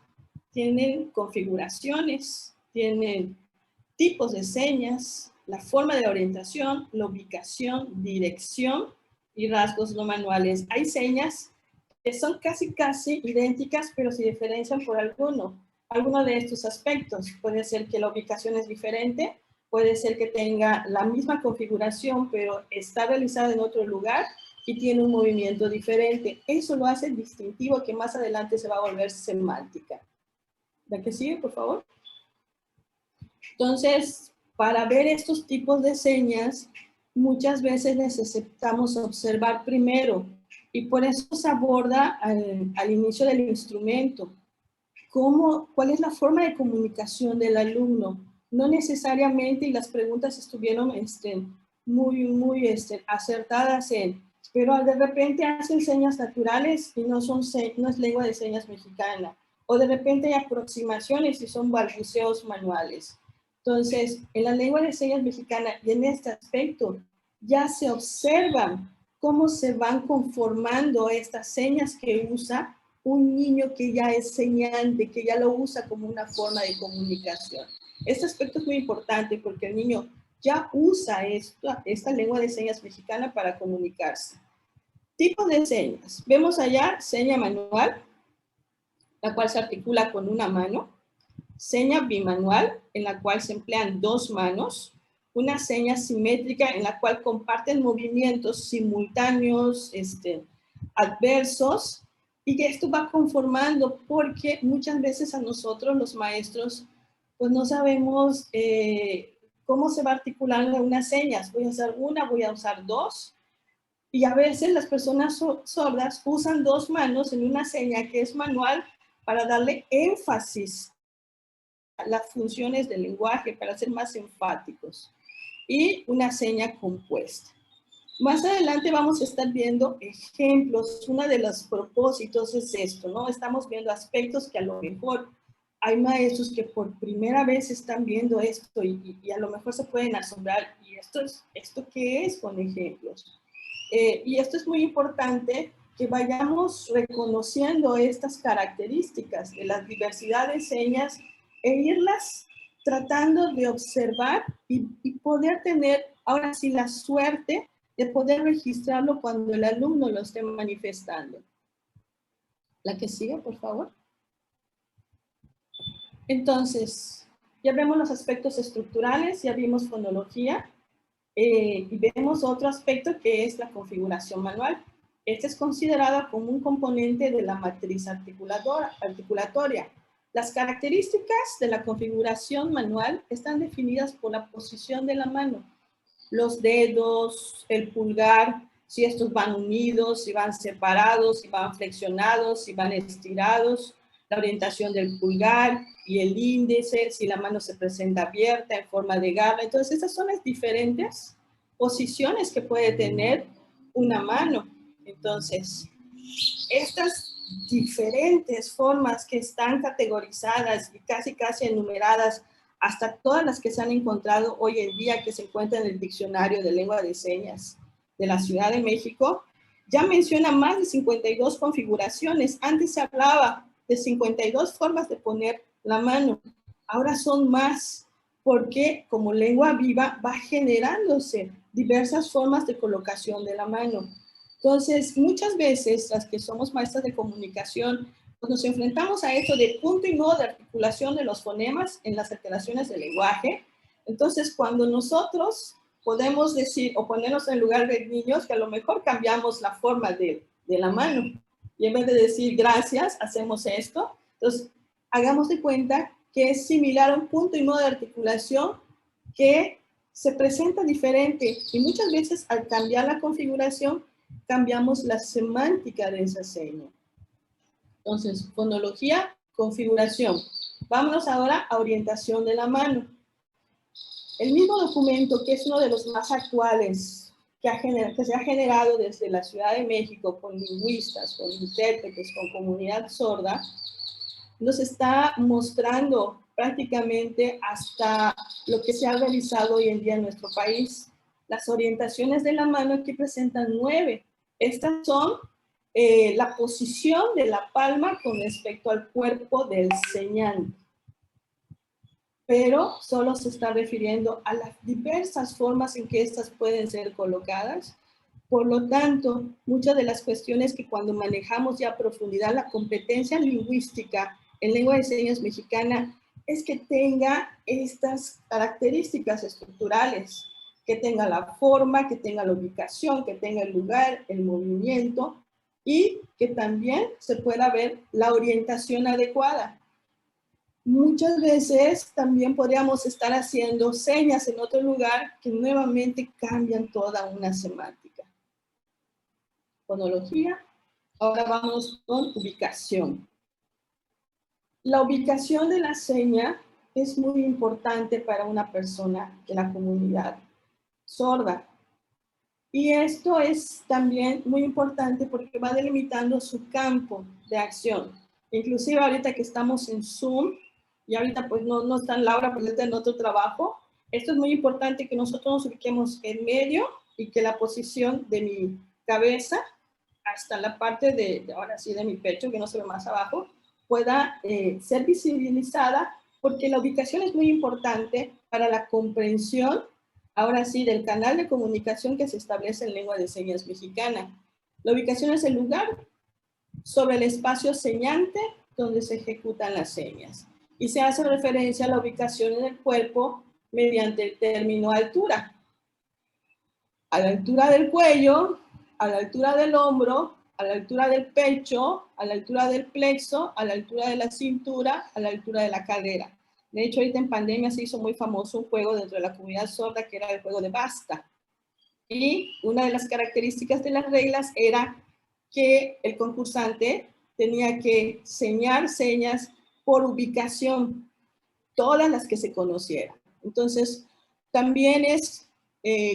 S7: tienen configuraciones, tienen tipos de señas, la forma de orientación, la ubicación, dirección y rasgos no manuales. Hay señas que son casi idénticas, pero se diferencian por alguno de estos aspectos. Puede ser que la ubicación es diferente, puede ser que tenga la misma configuración, pero está realizada en otro lugar y tiene un movimiento diferente. Eso lo hace distintivo, que más adelante se va a volver semántica. ¿La que sigue, por favor? Entonces, para ver estos tipos de señas, muchas veces necesitamos observar primero, y por eso se aborda al inicio del instrumento, cuál es la forma de comunicación del alumno. No necesariamente, y las preguntas estuvieron muy acertadas pero de repente hacen señas naturales y no es lengua de señas mexicana. O de repente hay aproximaciones y son balbuceos manuales. Entonces, en la lengua de señas mexicana y en este aspecto, ya se observan cómo se van conformando estas señas que usa un niño que ya es señante, que ya lo usa como una forma de comunicación. Este aspecto es muy importante porque el niño ya usa esta lengua de señas mexicana para comunicarse. Tipos de señas. Vemos allá seña manual, la cual se articula con una mano. Seña bimanual, en la cual se emplean dos manos. Una seña simétrica, en la cual comparten movimientos simultáneos, adversos, y que esto va conformando porque muchas veces a nosotros los maestros pues no sabemos cómo se va articulando unas señas. Voy a usar una, voy a usar dos, y a veces las personas sordas usan dos manos en una seña que es manual para darle énfasis a las funciones del lenguaje, para ser más enfáticos, y una seña compuesta. Más adelante vamos a estar viendo ejemplos. Uno de los propósitos es esto, ¿no? Estamos viendo aspectos que a lo mejor hay maestros que por primera vez están viendo esto y a lo mejor se pueden asombrar. ¿Y esto qué es? Con ejemplos. Y esto es muy importante, que vayamos reconociendo estas características de la diversidad de señas e irlas tratando de observar y poder tener ahora sí la suerte de poder registrarlo cuando el alumno lo esté manifestando. La que sigue, por favor. Entonces, ya vemos los aspectos estructurales, ya vimos fonología, y vemos otro aspecto que es la configuración manual. Este es considerado como un componente de la matriz articulatoria. Las características de la configuración manual están definidas por la posición de la mano. Los dedos, el pulgar, si estos van unidos, si van separados, si van flexionados, si van estirados, la orientación del pulgar y el índice, si la mano se presenta abierta en forma de garra. Entonces, estas son las diferentes posiciones que puede tener una mano. Entonces, estas diferentes formas que están categorizadas y casi enumeradas, hasta todas las que se han encontrado hoy en día, que se encuentran en el diccionario de lengua de señas de la Ciudad de México, ya menciona más de 52 configuraciones. Antes se hablaba de 52 formas de poner la mano. Ahora son más, porque como lengua viva va generándose diversas formas de colocación de la mano. Entonces, muchas veces las que somos maestras de comunicación, pues nos enfrentamos a esto de punto y nodo de articulación de los fonemas en las alteraciones del lenguaje. Entonces, cuando nosotros podemos decir o ponernos en lugar de niños, que a lo mejor cambiamos la forma de la mano, y en vez de decir gracias, hacemos esto. Entonces, hagamos de cuenta que es similar a un punto y nodo de articulación que se presenta diferente, y muchas veces al cambiar la configuración, cambiamos la semántica de esa seña. Entonces, fonología, configuración. Vámonos ahora a orientación de la mano. El mismo documento, que es uno de los más actuales, que se ha generado desde la Ciudad de México con lingüistas, con intérpretes, con comunidad sorda, nos está mostrando prácticamente hasta lo que se ha realizado hoy en día en nuestro país. Las orientaciones de la mano aquí presentan 9. Estas son la posición de la palma con respecto al cuerpo del señalante. Pero solo se está refiriendo a las diversas formas en que estas pueden ser colocadas. Por lo tanto, muchas de las cuestiones que cuando manejamos ya a profundidad la competencia lingüística en lengua de señas mexicana es que tenga estas características estructurales, que tenga la forma, que tenga la ubicación, que tenga el lugar, el movimiento y que también se pueda ver la orientación adecuada. Muchas veces también podríamos estar haciendo señas en otro lugar que nuevamente cambian toda una semántica. Fonología. Ahora vamos con ubicación. La ubicación de la seña es muy importante para una persona de la comunidad sorda. Y esto es también muy importante porque va delimitando su campo de acción. Inclusive ahorita que estamos en Zoom, y ahorita pues no está en Laura porque está en otro trabajo, esto es muy importante que nosotros nos ubiquemos en medio y que la posición de mi cabeza hasta la parte de ahora sí de mi pecho, que no se ve más abajo, pueda ser visibilizada porque la ubicación es muy importante para la comprensión ahora sí, del canal de comunicación que se establece en lengua de señas mexicana. La ubicación es el lugar sobre el espacio señante donde se ejecutan las señas. Y se hace referencia a la ubicación en el cuerpo mediante el término altura. A la altura del cuello, a la altura del hombro, a la altura del pecho, a la altura del plexo, a la altura de la cintura, a la altura de la cadera. De hecho, ahorita en pandemia se hizo muy famoso un juego dentro de la comunidad sorda que era el juego de basta. Y una de las características de las reglas era que el concursante tenía que señalar señas por ubicación, todas las que se conocieran. Entonces, también es,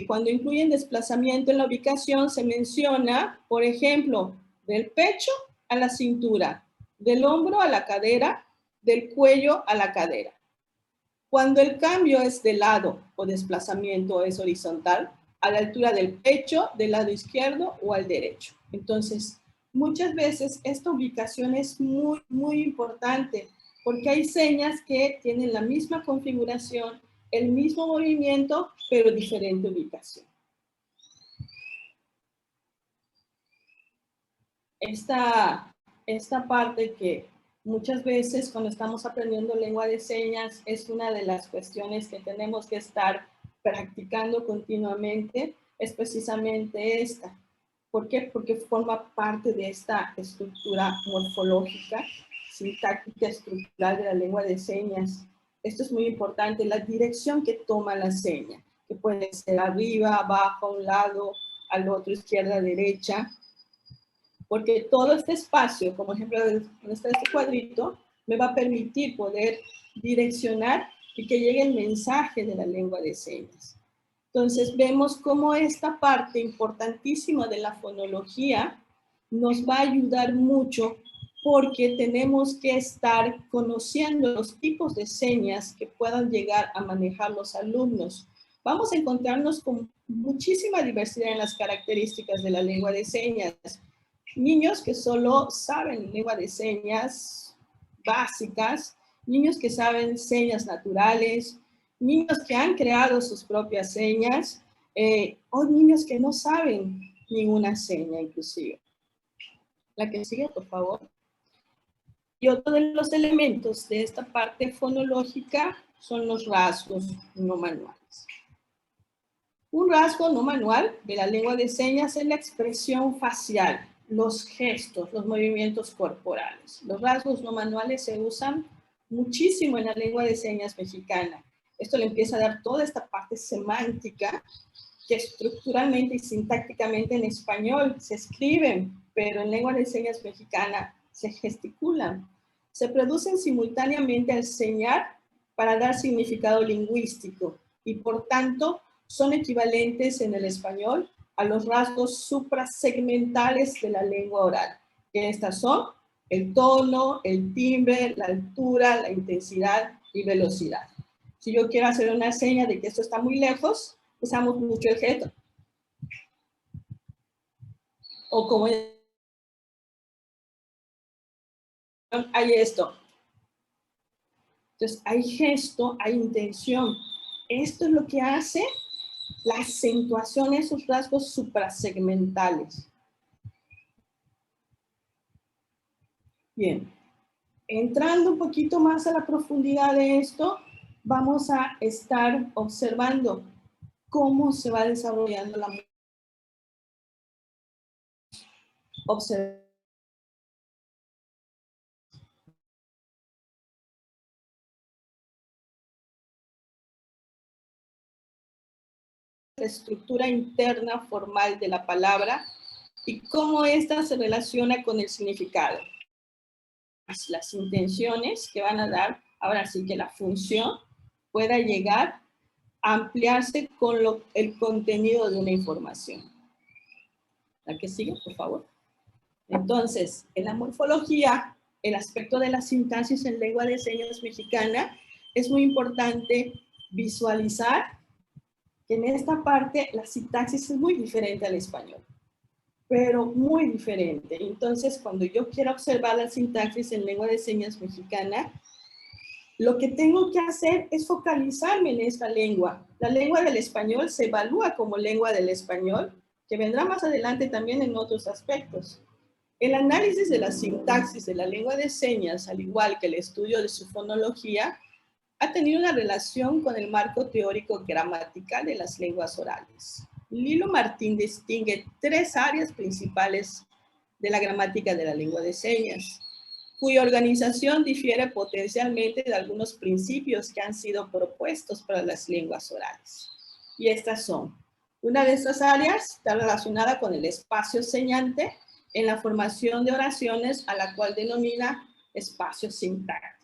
S7: cuando incluyen desplazamiento en la ubicación, se menciona, por ejemplo, del pecho a la cintura, del hombro a la cadera, del cuello a la cadera. Cuando el cambio es de lado o desplazamiento es horizontal, a la altura del pecho, del lado izquierdo o al derecho. Entonces, muchas veces esta ubicación es muy, muy importante porque hay señas que tienen la misma configuración, el mismo movimiento, pero diferente ubicación. Esta parte que muchas veces cuando estamos aprendiendo lengua de señas es una de las cuestiones que tenemos que estar practicando continuamente, es precisamente esta. ¿Por qué? Porque forma parte de esta estructura morfológica, sintáctica estructural de la lengua de señas. Esto es muy importante, la dirección que toma la seña, que puede ser arriba, abajo, a un lado, al otro, izquierda, derecha. Porque todo este espacio, como ejemplo donde está este cuadrito, me va a permitir poder direccionar y que llegue el mensaje de la lengua de señas. Entonces vemos cómo esta parte importantísima de la fonología nos va a ayudar mucho porque tenemos que estar conociendo los tipos de señas que puedan llegar a manejar los alumnos. Vamos a encontrarnos con muchísima diversidad en las características de la lengua de señas. Niños que solo saben lengua de señas básicas, niños que saben señas naturales, niños que han creado sus propias señas, o niños que no saben ninguna seña inclusive. La que sigue, por favor. Y otro de los elementos de esta parte fonológica son los rasgos no manuales. Un rasgo no manual de la lengua de señas es la expresión facial, los gestos, los movimientos corporales. Los rasgos no manuales se usan muchísimo en la lengua de señas mexicana. Esto le empieza a dar toda esta parte semántica que estructuralmente y sintácticamente en español se escriben, pero en lengua de señas mexicana se gesticulan. Se producen simultáneamente al señar para dar significado lingüístico y por tanto son equivalentes en el español a los rasgos suprasegmentales de la lengua oral, que estas son el tono, el timbre, la altura, la intensidad y velocidad. Si yo quiero hacer una seña de que esto está muy lejos, usamos mucho el gesto. O como hay esto. Entonces, hay gesto, hay intención. Esto es lo que hace la acentuación de esos rasgos suprasegmentales. Bien, entrando un poquito más a la profundidad de esto, vamos a estar observando cómo se va desarrollando la estructura interna formal de la palabra y cómo ésta se relaciona con el significado. Las intenciones que van a dar, ahora sí que la función pueda llegar a ampliarse con el contenido de una información. La que sigue, por favor. Entonces, en la morfología, el aspecto de la sintaxis en lengua de señas mexicana, es muy importante visualizar que en esta parte la sintaxis es muy diferente al español, pero muy diferente. Entonces, cuando yo quiero observar la sintaxis en lengua de señas mexicana, lo que tengo que hacer es focalizarme en esta lengua. La lengua del español se evalúa como lengua del español, que vendrá más adelante también en otros aspectos. El análisis de la sintaxis de la lengua de señas, al igual que el estudio de su fonología, ha tenido una relación con el marco teórico gramatical de las lenguas orales. Lilo Martín distingue 3 áreas principales de la gramática de la lengua de señas, cuya organización difiere potencialmente de algunos principios que han sido propuestos para las lenguas orales. Y estas son, una de estas áreas está relacionada con el espacio señante en la formación de oraciones, a la cual denomina espacio sintáctico.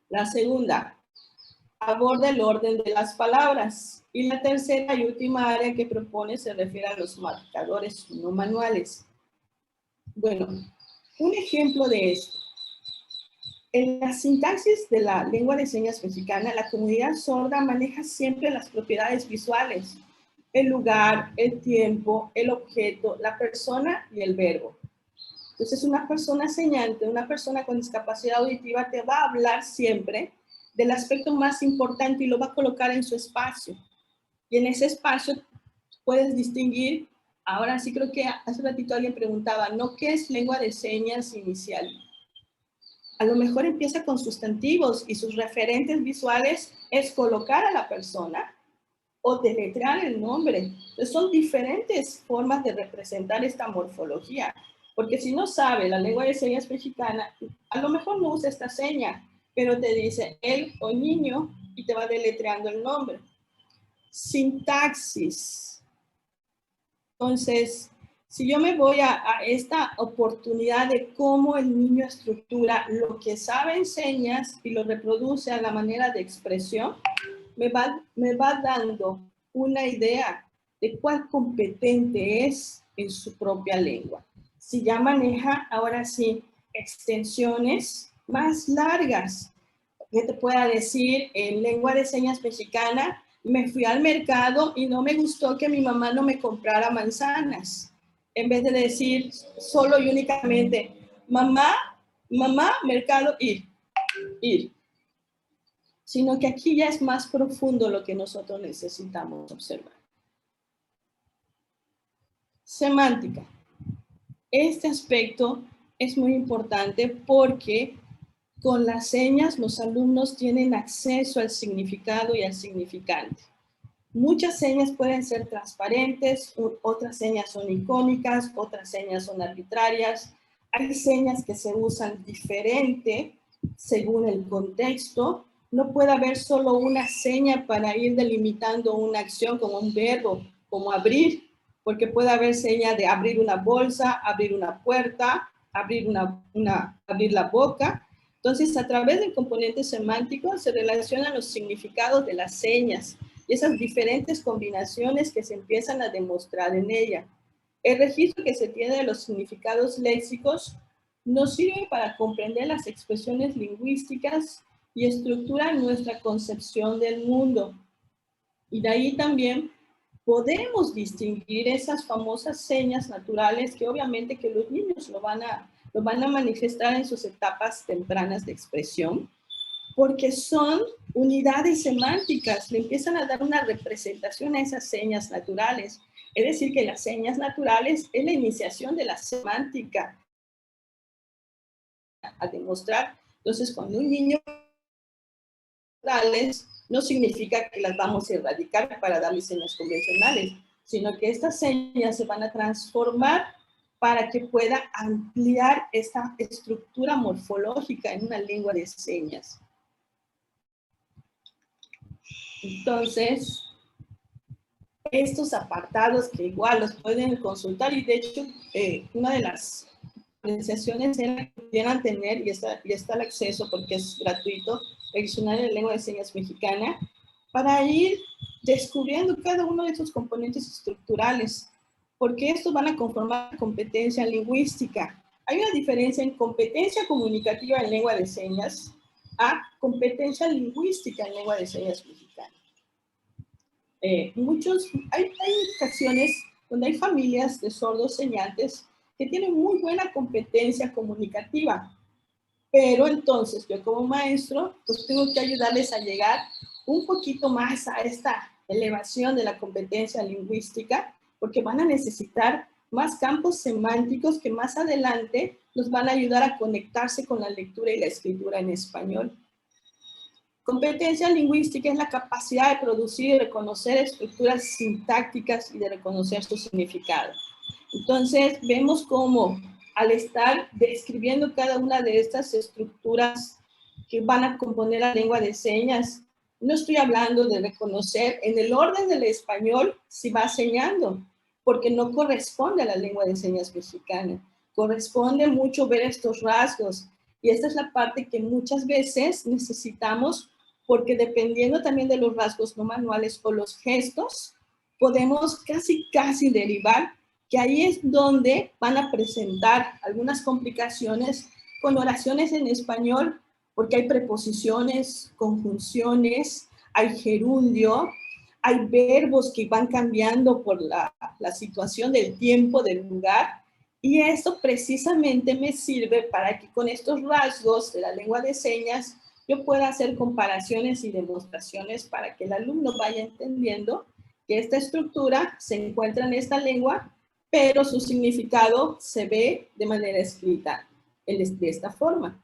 S7: La segunda, aborda el orden de las palabras. Y la tercera y última área que propone se refiere a los marcadores no manuales. Bueno, un ejemplo de esto. En la sintaxis de la lengua de señas mexicana, la comunidad sorda maneja siempre las propiedades visuales: el lugar, el tiempo, el objeto, la persona y el verbo. Entonces, una persona señante, una persona con discapacidad auditiva te va a hablar siempre del aspecto más importante y lo va a colocar en su espacio. Y en ese espacio puedes distinguir, ahora sí creo que hace ratito alguien preguntaba, ¿no? ¿Qué es lengua de señas inicial? A lo mejor empieza con sustantivos y sus referentes visuales es colocar a la persona o deletrear el nombre. Entonces son diferentes formas de representar esta morfología. Porque si no sabe la lengua de señas mexicana, a lo mejor no usa esta seña, pero te dice él o niño y te va deletreando el nombre. Sintaxis. Entonces, si yo me voy a esta oportunidad de cómo el niño estructura lo que sabe en señas y lo reproduce a la manera de expresión, me va dando una idea de cuál competente es en su propia lengua. Si ya maneja, ahora sí, extensiones más largas, que te pueda decir en lengua de señas mexicana, me fui al mercado y no me gustó que mi mamá no me comprara manzanas. En vez de decir solo y únicamente, mamá, mercado, ir. Sino que aquí ya es más profundo lo que nosotros necesitamos observar. Semántica. Este aspecto es muy importante porque con las señas los alumnos tienen acceso al significado y al significante. Muchas señas pueden ser transparentes, otras señas son icónicas, otras señas son arbitrarias. Hay señas que se usan diferente según el contexto. No puede haber solo una seña para ir delimitando una acción como un verbo, como abrir, porque puede haber seña de abrir una bolsa, abrir una puerta, abrir la boca. Entonces, a través del componente semántico se relacionan los significados de las señas y esas diferentes combinaciones que se empiezan a demostrar en ella. El registro que se tiene de los significados léxicos nos sirve para comprender las expresiones lingüísticas y estructurar nuestra concepción del mundo. Y de ahí también podemos distinguir esas famosas señas naturales que obviamente que los niños lo van lo van a manifestar en sus etapas tempranas de expresión, porque son unidades semánticas, le empiezan a dar una representación a esas señas naturales. Es decir, que las señas naturales es la iniciación de la semántica a demostrar. Entonces, cuando un niño naturales, no significa que las vamos a erradicar para darle señas convencionales, sino que estas señas se van a transformar para que pueda ampliar esta estructura morfológica en una lengua de señas. Entonces, estos apartados que igual los pueden consultar, y de hecho, una de las apreciaciones era que pudieran tener, y está el acceso porque es gratuito, el diccionario de lengua de señas mexicana, para ir descubriendo cada uno de esos componentes estructurales, porque estos van a conformar competencia lingüística. Hay una diferencia en competencia comunicativa en lengua de señas a competencia lingüística en lengua de señas mexicana. Hay ocasiones donde hay familias de sordos señantes que tienen muy buena competencia comunicativa, pero entonces yo como maestro pues tengo que ayudarles a llegar un poquito más a esta elevación de la competencia lingüística, porque van a necesitar más campos semánticos que más adelante los van a ayudar a conectarse con la lectura y la escritura en español. Competencia lingüística es la capacidad de producir y reconocer estructuras sintácticas y de reconocer su significado. Entonces, vemos cómo al estar describiendo cada una de estas estructuras que van a componer la lengua de señas, no estoy hablando de reconocer en el orden del español si va señando, porque no corresponde a la lengua de señas mexicana. Corresponde mucho ver estos rasgos. Y esta es la parte que muchas veces necesitamos, porque dependiendo también de los rasgos no manuales o los gestos, podemos casi derivar que ahí es donde van a presentar algunas complicaciones con oraciones en español, porque hay preposiciones, conjunciones, hay gerundio, hay verbos que van cambiando por la situación del tiempo, del lugar, y esto precisamente me sirve para que con estos rasgos de la lengua de señas yo pueda hacer comparaciones y demostraciones para que el alumno vaya entendiendo que esta estructura se encuentra en esta lengua, pero su significado se ve de manera escrita de esta forma.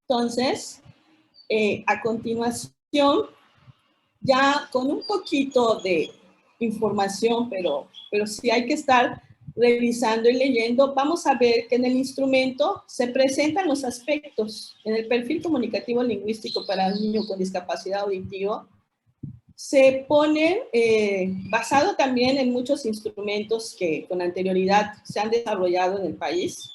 S7: Entonces, a continuación, ya con un poquito de información, pero sí hay que estar revisando y leyendo, vamos a ver que en el instrumento se presentan los aspectos. En el perfil comunicativo lingüístico para un niño con discapacidad auditiva, se pone, basado también en muchos instrumentos que con anterioridad se han desarrollado en el país,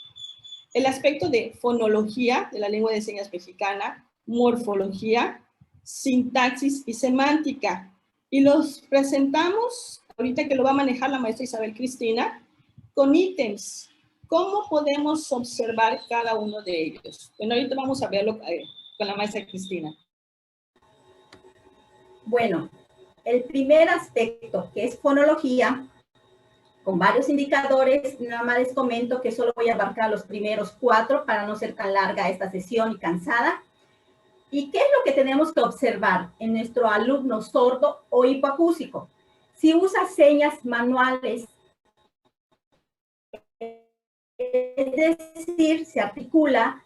S7: el aspecto de fonología de la lengua de señas mexicana, morfología, sintaxis y semántica. Y los presentamos, ahorita que lo va a manejar la maestra Isabel Cristina, con ítems. ¿Cómo podemos observar cada uno de ellos? Bueno, ahorita vamos a verlo con la maestra Cristina.
S8: Bueno, el primer aspecto, que es fonología, con varios indicadores, nada más les comento que solo voy a abarcar los primeros 4 para no ser tan larga esta sesión y cansada. ¿Y qué es lo que tenemos que observar en nuestro alumno sordo o hipoacústico? Si usa señas manuales, es decir, se articula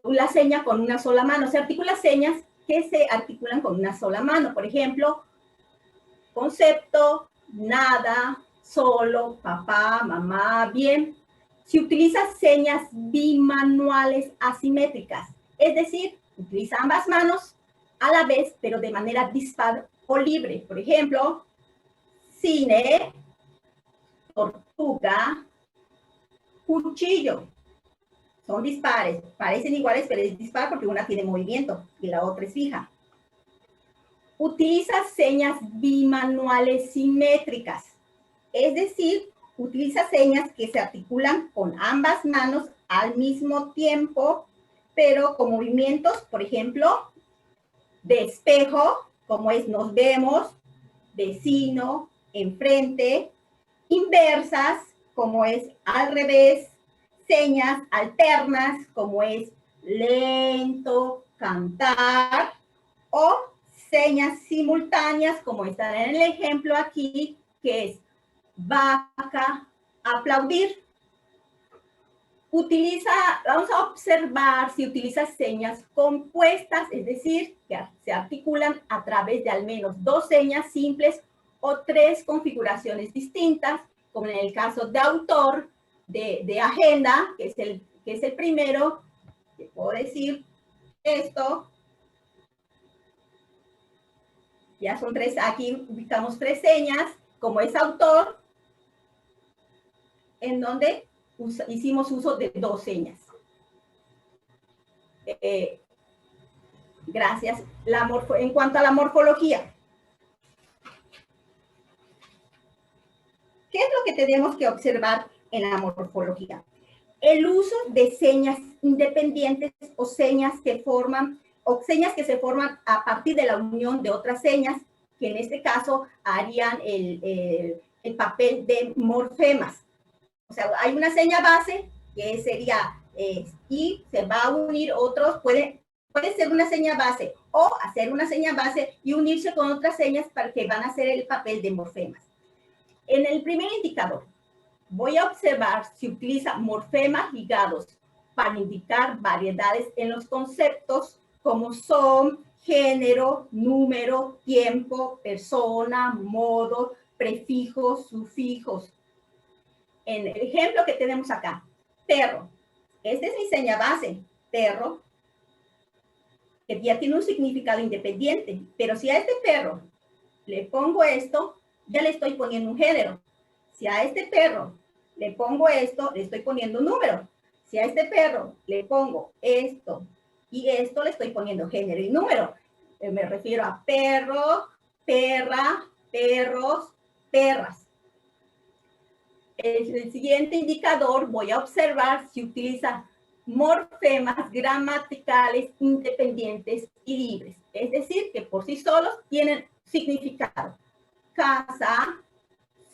S8: la seña con una sola mano, se articula señas que se articulan con una sola mano. Por ejemplo, concepto, nada, solo, papá, mamá, bien. Si utiliza señas bimanuales asimétricas, es decir, utiliza ambas manos a la vez, pero de manera dispar o libre. Por ejemplo, cine, tortuga, cuchillo. Son dispares, parecen iguales, pero es dispar porque una tiene movimiento y la otra es fija. Utiliza señas bimanuales simétricas, es decir, utiliza señas que se articulan con ambas manos al mismo tiempo, pero con movimientos, por ejemplo, de espejo, como es nos vemos, vecino, enfrente, inversas, como es al revés, señas alternas, como es lento, cantar, o señas simultáneas, como están en el ejemplo aquí, que es vaca, aplaudir. Vamos a observar si utiliza señas compuestas, es decir, que se articulan a través de al menos 2 señas simples o 3 configuraciones distintas, como en el caso de autor, de agenda, que es el primero, que puedo decir esto. Ya son 3, aquí ubicamos 3 señas, como es autor, en donde hicimos uso de 2 señas. Gracias. En cuanto a la morfología, ¿qué es lo que tenemos que observar en la morfología? El uso de señas independientes o señas que se forman a partir de la unión de otras señas, que en este caso harían el papel de morfemas. O sea, hay una seña base que sería y se va a unir otros, puede ser una seña base o hacer una seña base y unirse con otras señas para que van a hacer el papel de morfemas. En el primer indicador, voy a observar si utiliza morfemas ligados para indicar variedades en los conceptos como son género, número, tiempo, persona, modo, prefijos, sufijos. En el ejemplo que tenemos acá, perro. Esta es mi seña base, perro, que ya tiene un significado independiente. Pero si a este perro le pongo esto, ya le estoy poniendo un género. Si a este perro le pongo esto, le estoy poniendo un número. Si a este perro le pongo esto y esto, le estoy poniendo género y número. Me refiero a perro, perra, perros, perras. El siguiente indicador voy a observar si utiliza morfemas gramaticales independientes y libres. Es decir, que por sí solos tienen significado. Casa,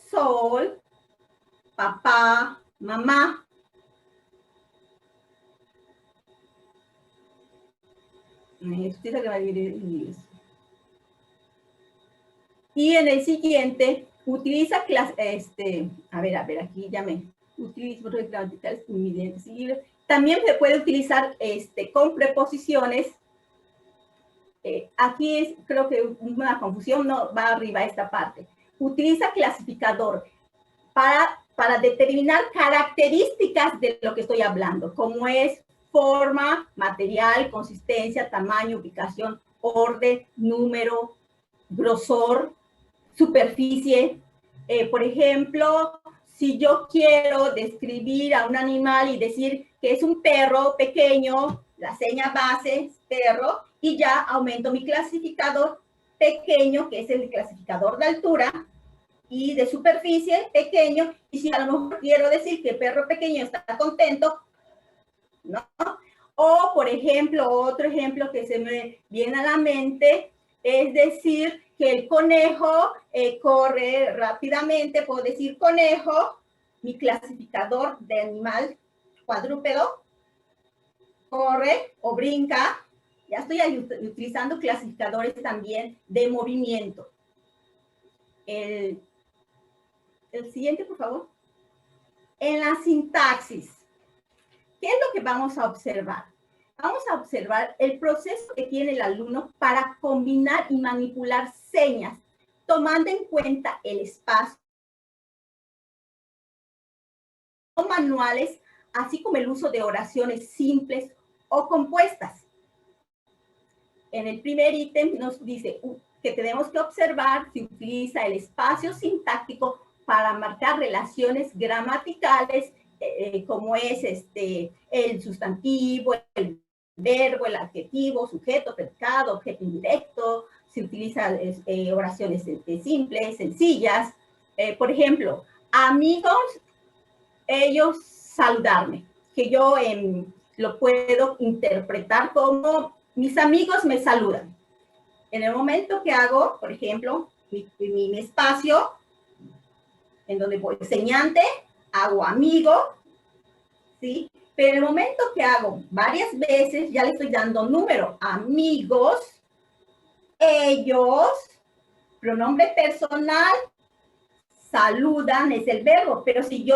S8: sol, papá, mamá. Y en el siguiente utiliza aquí ya me utilizo gramaticales independientes y libres. También se puede utilizar con preposiciones. Aquí creo que una confusión, no va arriba esta parte. Utiliza clasificador para determinar características de lo que estoy hablando, como es forma, material, consistencia, tamaño, ubicación, orden, número, grosor, superficie. Por ejemplo, si yo quiero describir a un animal y decir que es un perro pequeño, la seña base es perro, y ya aumento mi clasificador pequeño, que es el clasificador de altura, y de superficie pequeño, y si a lo mejor quiero decir que el perro pequeño está contento, ¿no? O, por ejemplo, otro ejemplo que se me viene a la mente es decir que el conejo corre rápidamente, puedo decir conejo, mi clasificador de animal cuadrúpedo, corre o brinca. Ya estoy utilizando clasificadores también de movimiento. El siguiente, por favor. En la sintaxis, ¿qué es lo que vamos a observar? Vamos a observar el proceso que tiene el alumno para combinar y manipular señas, tomando en cuenta el espacio, manuales, así como el uso de oraciones simples o compuestas. En el primer ítem nos dice que tenemos que observar si utiliza el espacio sintáctico para marcar relaciones gramaticales, como es el sustantivo, el verbo, el adjetivo, sujeto, predicado, objeto indirecto. Se utilizan oraciones simples, sencillas. Por ejemplo, amigos, ellos saludarme, que yo lo puedo interpretar como mis amigos me saludan. En el momento que hago, por ejemplo, mi espacio, en donde voy enseñante, hago amigo, ¿sí? Pero en el momento que hago varias veces, ya le estoy dando número. Amigos, ellos, pronombre personal, saludan es el verbo, pero si yo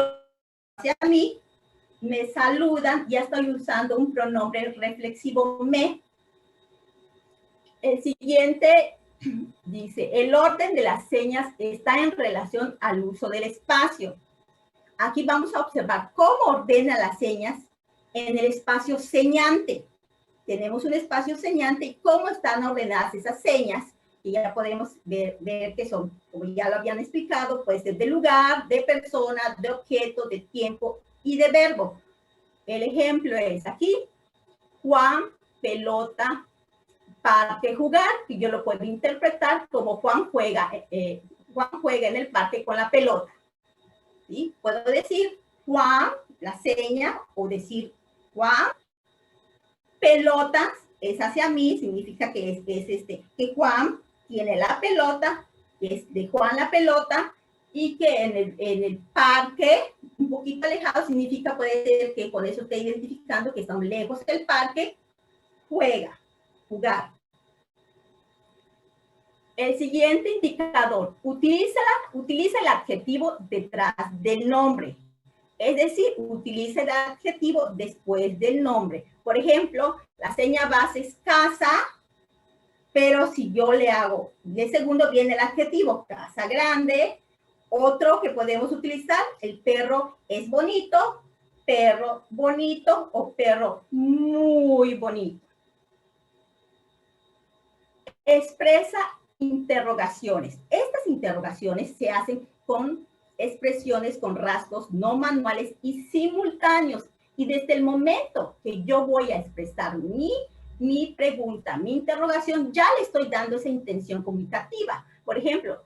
S8: hacia mí, me saludan, ya estoy usando un pronombre reflexivo me. El siguiente dice, el orden de las señas está en relación al uso del espacio. Aquí vamos a observar cómo ordena las señas en el espacio señante. Tenemos un espacio señante y cómo están ordenadas esas señas. Y ya podemos ver que son, como ya lo habían explicado, puede ser de lugar, de persona, de objeto, de tiempo y de verbo. El ejemplo es aquí, Juan, pelota, parque, jugar, y yo lo puedo interpretar como Juan juega en el parque con la pelota. ¿Sí? Puedo decir Juan, la seña, o decir Juan, pelotas, es hacia mí, significa que que Juan tiene la pelota, es de Juan la pelota, y que en el parque, un poquito alejado, significa, puede ser que con eso esté identificando que están lejos del parque, jugar. El siguiente indicador, utiliza el adjetivo detrás del nombre. Es decir, utiliza el adjetivo después del nombre. Por ejemplo, la seña base es casa, pero si yo le hago, de segundo viene el adjetivo, casa grande. Otro que podemos utilizar, el perro es bonito, perro bonito o perro muy bonito. Expresa interrogaciones. Estas interrogaciones se hacen con expresiones con rasgos no manuales y simultáneos. Y desde el momento que yo voy a expresar mi pregunta, mi interrogación, ya le estoy dando esa intención comunicativa. Por ejemplo,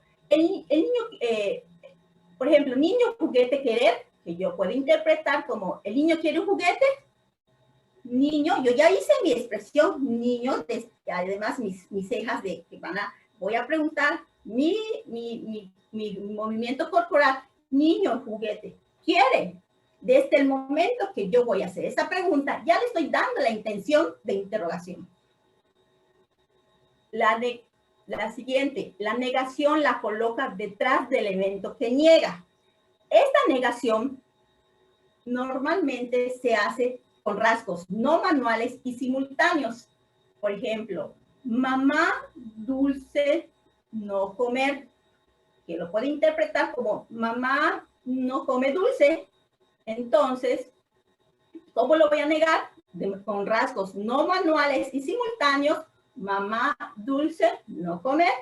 S8: niño juguete querer, que yo puedo interpretar como el niño quiere un juguete. Niño, yo ya hice mi expresión, niño, además mis cejas voy a preguntar mi movimiento corporal, niño, juguete, ¿quiere? Desde el momento que yo voy a hacer esa pregunta, ya le estoy dando la intención de interrogación. La siguiente, la negación la coloca detrás del elemento que niega. Esta negación normalmente se hace con rasgos no manuales y simultáneos. Por ejemplo, mamá dulce no comer, que lo puede interpretar como mamá no come dulce. Entonces, ¿cómo lo voy a negar? Con rasgos no manuales y simultáneos, mamá dulce no comer,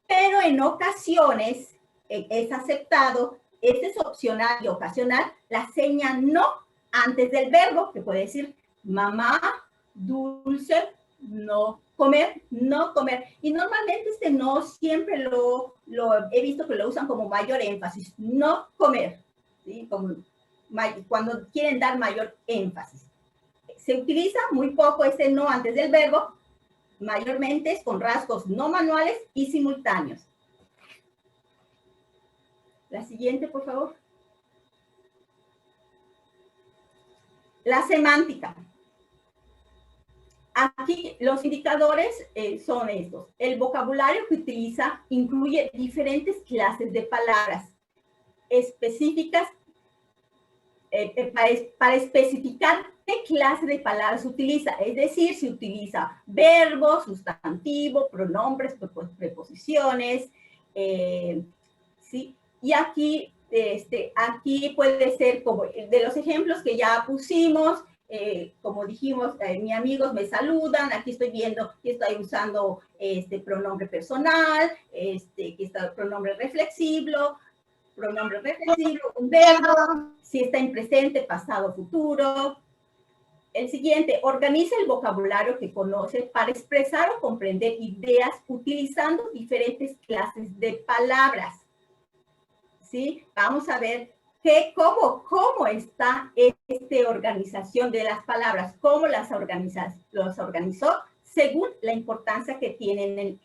S8: pero en ocasiones es aceptado, este es opcional y ocasional, la seña no antes del verbo, que puede decir mamá dulce no comer, no comer. Y normalmente no siempre lo he visto que lo usan como mayor énfasis, no comer, ¿sí? Cuando quieren dar mayor énfasis. Se utiliza muy poco ese no antes del verbo, mayormente es con rasgos no manuales y simultáneos. La siguiente, por favor. La semántica. Aquí los indicadores son estos. El vocabulario que utiliza incluye diferentes clases de palabras específicas para especificar qué clase de palabras utiliza. Es decir, si utiliza verbos, sustantivo, pronombres, preposiciones, ¿sí? Y aquí puede ser como de los ejemplos que ya pusimos, como dijimos, mis amigos me saludan, aquí estoy viendo que estoy usando pronombre personal, que está pronombre reflexivo, un verbo, si está en presente, pasado, futuro. El siguiente, organiza el vocabulario que conoce para expresar o comprender ideas utilizando diferentes clases de palabras. ¿Sí? Vamos a ver cómo está esta organización de las palabras, cómo los organizó según la importancia que tienen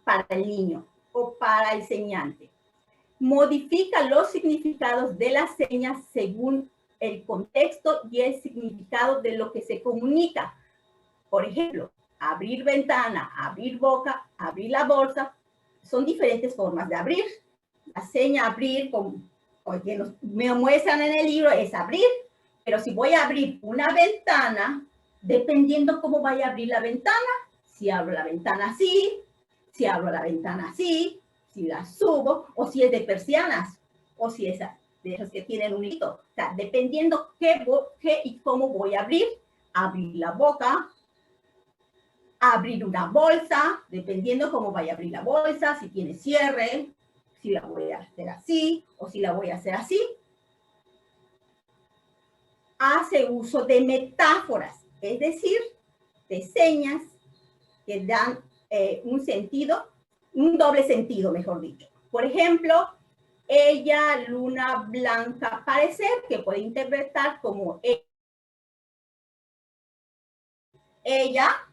S8: para el niño o para el señante. Modifica los significados de las señas según el contexto y el significado de lo que se comunica. Por ejemplo, abrir ventana, abrir boca, abrir la bolsa, son diferentes formas de abrir. La seña abrir, como me muestran en el libro, es abrir, pero si voy a abrir una ventana, dependiendo cómo vaya a abrir la ventana, si abro la ventana así, si abro la ventana así, si la subo, o si es de persianas, o si es de esas que tienen un hito. O sea, dependiendo qué y cómo voy a abrir la boca, abrir una bolsa, dependiendo cómo vaya a abrir la bolsa, si tiene cierre, si la voy a hacer así, o si la voy a hacer así. Hace uso de metáforas, es decir, de señas que dan un sentido, un doble sentido, mejor dicho. Por ejemplo, ella, luna blanca, parecer, que puede interpretar como ella,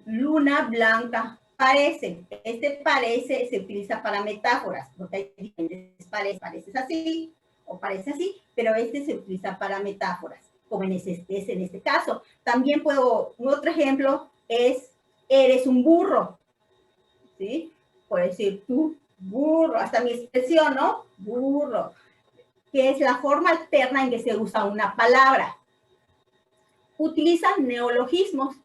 S8: luna blanca, parece. Este parece se utiliza para metáforas, porque hay diferentes pareces así o parece así, pero este se utiliza para metáforas, como en este caso. También un otro ejemplo es, eres un burro, ¿sí? Por decir, tú, burro, hasta mi expresión, ¿no? Burro, que es la forma alterna en que se usa una palabra. Utilizan neologismos,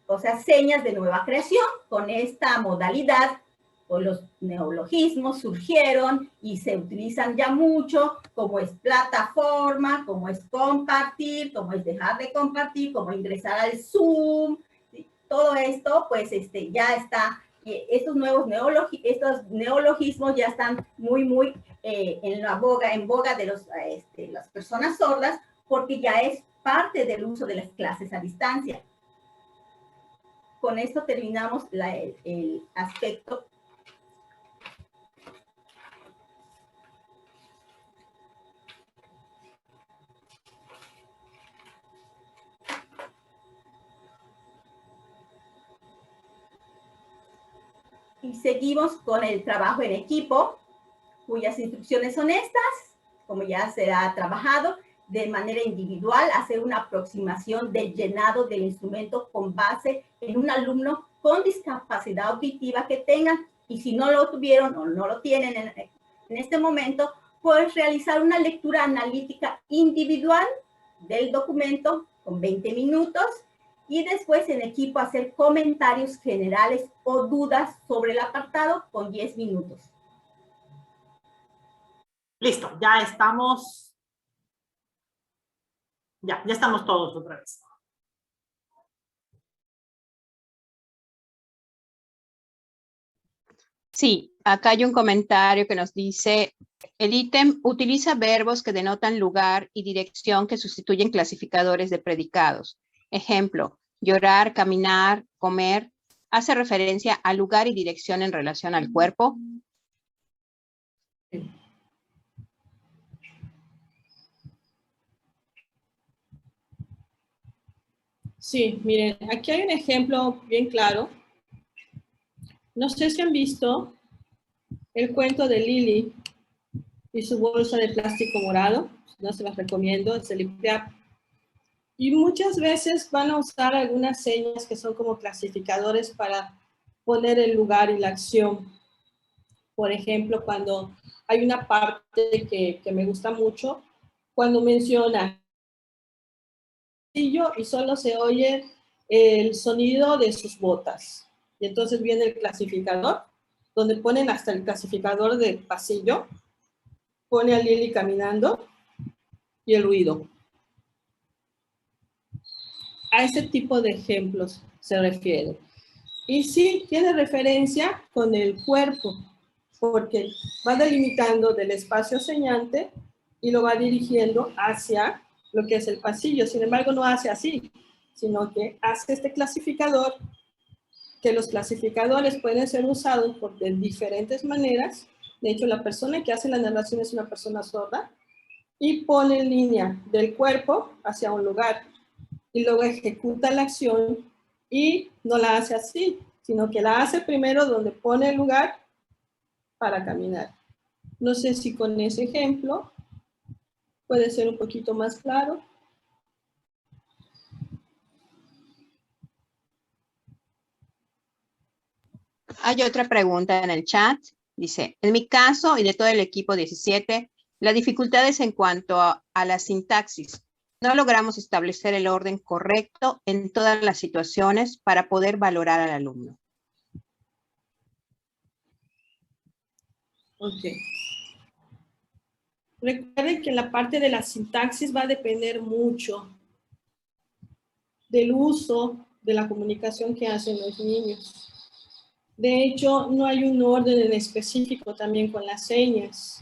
S8: o sea, señas de nueva creación. Con esta modalidad, pues los neologismos surgieron y se utilizan ya mucho, como es plataforma, como es compartir, como es dejar de compartir, como ingresar al Zoom. ¿Sí? Todo esto, pues, ya está. Estos neologismos ya están muy en boga de las personas sordas, porque ya es parte del uso de las clases a distancia. Con esto terminamos el aspecto. Y seguimos con el trabajo en equipo, cuyas instrucciones son estas, como ya se ha trabajado, de manera individual, hacer una aproximación del llenado del instrumento con base en un alumno con discapacidad auditiva que tengan, y si no lo tuvieron o no lo tienen en este momento, pues realizar una lectura analítica individual del documento con 20 minutos, y después en equipo hacer comentarios generales o dudas sobre el apartado con 10 minutos.
S1: Listo, ya estamos. Ya estamos todos otra vez.
S2: Sí, acá hay un comentario que nos dice, el ítem utiliza verbos que denotan lugar y dirección que sustituyen clasificadores de predicados. Ejemplo, llorar, caminar, comer, hace referencia a lugar y dirección en relación al cuerpo.
S7: Sí, miren, aquí hay un ejemplo bien claro. No sé si han visto el cuento de Lily y su bolsa de plástico morado. No se las recomiendo, es el IPREAP. Y muchas veces van a usar algunas señas que son como clasificadores para poner el lugar y la acción. Por ejemplo, cuando hay una parte que me gusta mucho, cuando menciona y solo se oye el sonido de sus botas. Y entonces viene el clasificador, donde ponen hasta el clasificador del pasillo, pone a Lily caminando y el ruido. A ese tipo de ejemplos se refiere. Y sí, tiene referencia con el cuerpo, porque va delimitando del espacio señante y lo va dirigiendo hacia lo que es el pasillo. Sin embargo, no hace así, sino que hace este clasificador, que los clasificadores pueden ser usados de diferentes maneras. De hecho, la persona que hace la narración es una persona sorda y pone en línea del cuerpo hacia un lugar y luego ejecuta la acción y no la hace así, sino que la hace primero donde pone el lugar para caminar. No sé si con ese ejemplo puede ser un poquito más claro.
S2: Hay otra pregunta en el chat. Dice, en mi caso y de todo el equipo 17, la dificultad es en cuanto a la sintaxis. No logramos establecer el orden correcto en todas las situaciones para poder valorar al alumno.
S7: Ok. Recuerden que la parte de la sintaxis va a depender mucho del uso de la comunicación que hacen los niños. De hecho, no hay un orden en específico también con las señas.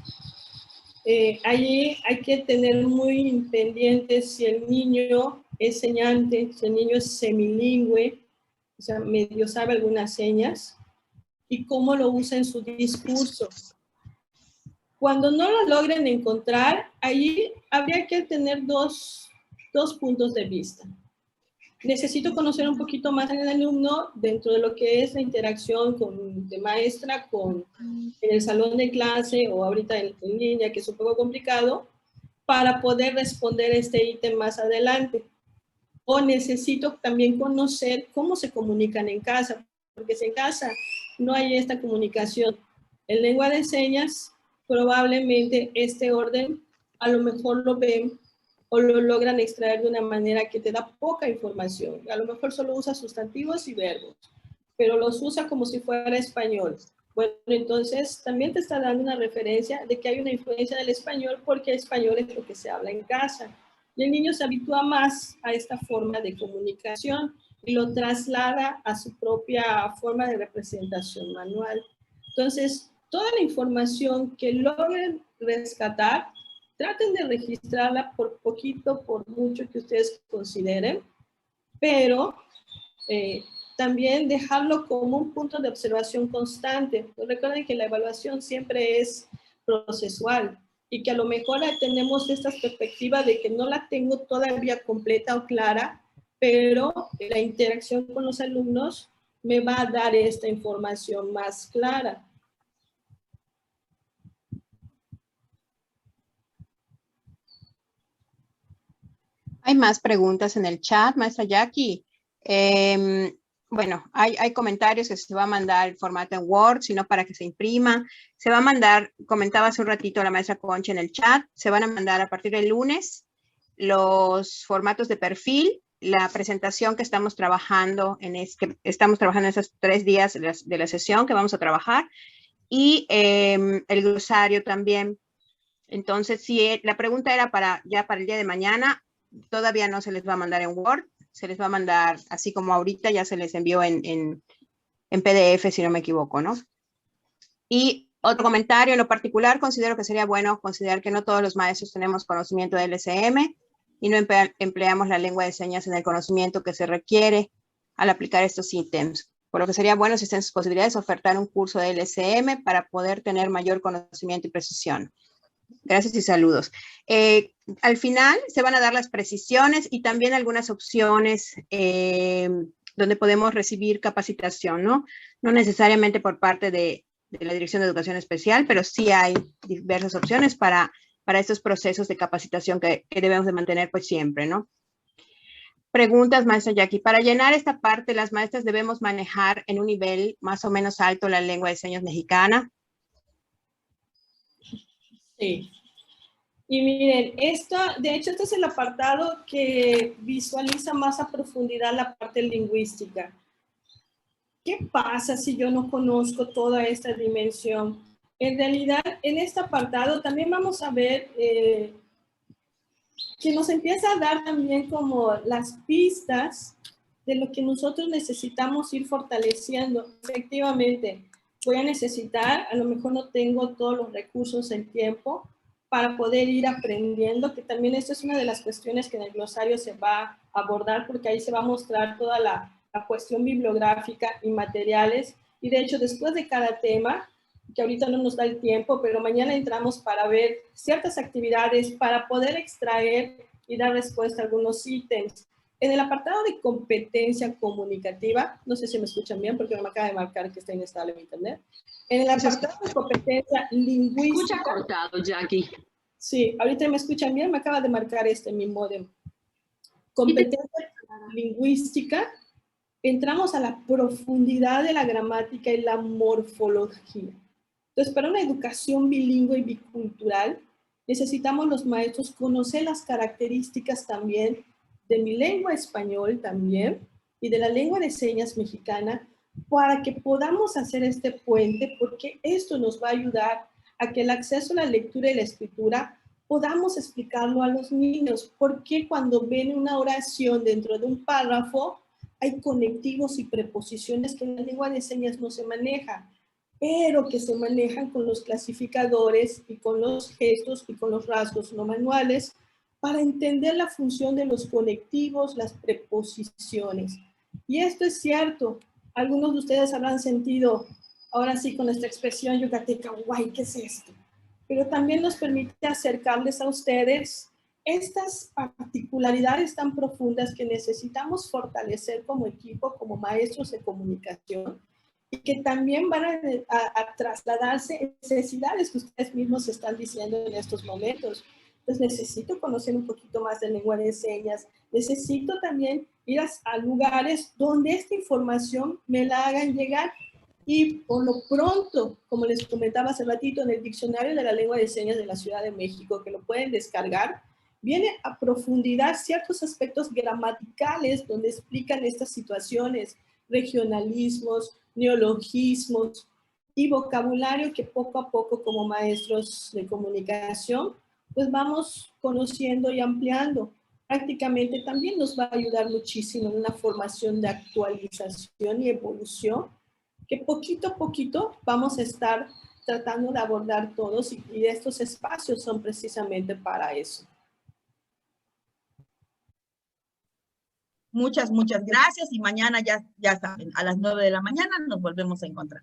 S7: Allí hay que tener muy pendiente si el niño es señante, si el niño es semilingüe, o sea, medio sabe algunas señas, y cómo lo usa en su discurso. Cuando no lo logren encontrar, allí habría que tener dos puntos de vista. Necesito conocer un poquito más al alumno dentro de lo que es la interacción de maestra en el salón de clase o ahorita en línea, que es un poco complicado, para poder responder este ítem más adelante. O necesito también conocer cómo se comunican en casa, porque si en casa no hay esta comunicación en lengua de señas, probablemente este orden a lo mejor lo ven o lo logran extraer de una manera que te da poca información. A lo mejor solo usa sustantivos y verbos, pero los usa como si fuera español. Bueno, entonces también te está dando una referencia de que hay una influencia del español porque el español es lo que se habla en casa. Y el niño se habitúa más a esta forma de comunicación y lo traslada a su propia forma de representación manual. Entonces, toda la información que logren rescatar, traten de registrarla por poquito, por mucho que ustedes consideren, pero también dejarlo como un punto de observación constante. Pues recuerden que la evaluación siempre es procesual y que a lo mejor tenemos esta perspectiva de que no la tengo todavía completa o clara, pero la interacción con los alumnos me va a dar esta información más clara.
S2: Hay más preguntas en el chat, maestra Jackie. Bueno, hay comentarios que se va a mandar el formato en Word, sino para que se imprima. Se va a mandar, comentaba hace un ratito la maestra Concha en el chat, se van a mandar a partir del lunes los formatos de perfil, la presentación que estamos trabajando en esos 3 días de la sesión que vamos a trabajar y el glosario también. Entonces, si la pregunta era ya para el día de mañana, todavía no se les va a mandar en Word, se les va a mandar así como ahorita, ya se les envió en PDF, si no me equivoco, ¿no? Y otro comentario, en lo particular, considero que sería bueno considerar que no todos los maestros tenemos conocimiento de LSM y no empleamos la lengua de señas en el conocimiento que se requiere al aplicar estos ítems. Por lo que sería bueno, si están sus posibilidades, ofertar un curso de LSM para poder tener mayor conocimiento y precisión. Gracias y saludos. Al final se van a dar las precisiones y también algunas opciones donde podemos recibir capacitación, ¿no? No necesariamente por parte de la Dirección de Educación Especial, pero sí hay diversas opciones para estos procesos de capacitación que debemos de mantener pues siempre, ¿no? Preguntas, maestra Jackie. Para llenar esta parte, las maestras debemos manejar en un nivel más o menos alto la lengua de señas mexicana.
S7: Sí. Y miren, de hecho, este es el apartado que visualiza más a profundidad la parte lingüística. ¿Qué pasa si yo no conozco toda esta dimensión? En realidad, en este apartado también vamos a ver que nos empieza a dar también como las pistas de lo que nosotros necesitamos ir fortaleciendo. Efectivamente, voy a necesitar, a lo mejor no tengo todos los recursos en tiempo para poder ir aprendiendo, que también esta es una de las cuestiones que en el glosario se va a abordar, porque ahí se va a mostrar toda la cuestión bibliográfica y materiales, y de hecho después de cada tema, que ahorita no nos da el tiempo, pero mañana entramos para ver ciertas actividades para poder extraer y dar respuesta a algunos ítems. En el apartado de competencia comunicativa, no sé si me escuchan bien porque me acaba de marcar que está inestable mi internet. En el apartado de competencia lingüística.
S9: Escucha cortado, Jackie.
S7: Sí, ahorita me escuchan bien, me acaba de marcar mi modem. Competencia lingüística, entramos a la profundidad de la gramática y la morfología. Entonces, para una educación bilingüe y bicultural, necesitamos los maestros conocer las características también de mi lengua español también y de la lengua de señas mexicana para que podamos hacer este puente, porque esto nos va a ayudar a que el acceso a la lectura y la escritura podamos explicarlo a los niños. Porque cuando ven una oración dentro de un párrafo, hay conectivos y preposiciones que en la lengua de señas no se maneja, pero que se manejan con los clasificadores y con los gestos y con los rasgos no manuales para entender la función de los conectivos, las preposiciones. Y esto es cierto. Algunos de ustedes habrán sentido, ahora sí con esta expresión yucateca, guay, ¿qué es esto? Pero también nos permite acercarles a ustedes estas particularidades tan profundas que necesitamos fortalecer como equipo, como maestros de comunicación, y que también van a trasladarse necesidades que ustedes mismos están diciendo en estos momentos. Entonces necesito conocer un poquito más de lengua de señas, necesito también ir a lugares donde esta información me la hagan llegar. Y por lo pronto, como les comentaba hace ratito, en el Diccionario de la Lengua de Señas de la Ciudad de México, que lo pueden descargar, viene a profundizar ciertos aspectos gramaticales donde explican estas situaciones, regionalismos, neologismos y vocabulario que poco a poco como maestros de comunicación pues vamos conociendo y ampliando. Prácticamente también nos va a ayudar muchísimo en una formación de actualización y evolución que poquito a poquito vamos a estar tratando de abordar todos y estos espacios son precisamente para eso.
S6: Muchas gracias y mañana ya saben, a las 9 de la mañana nos volvemos a encontrar.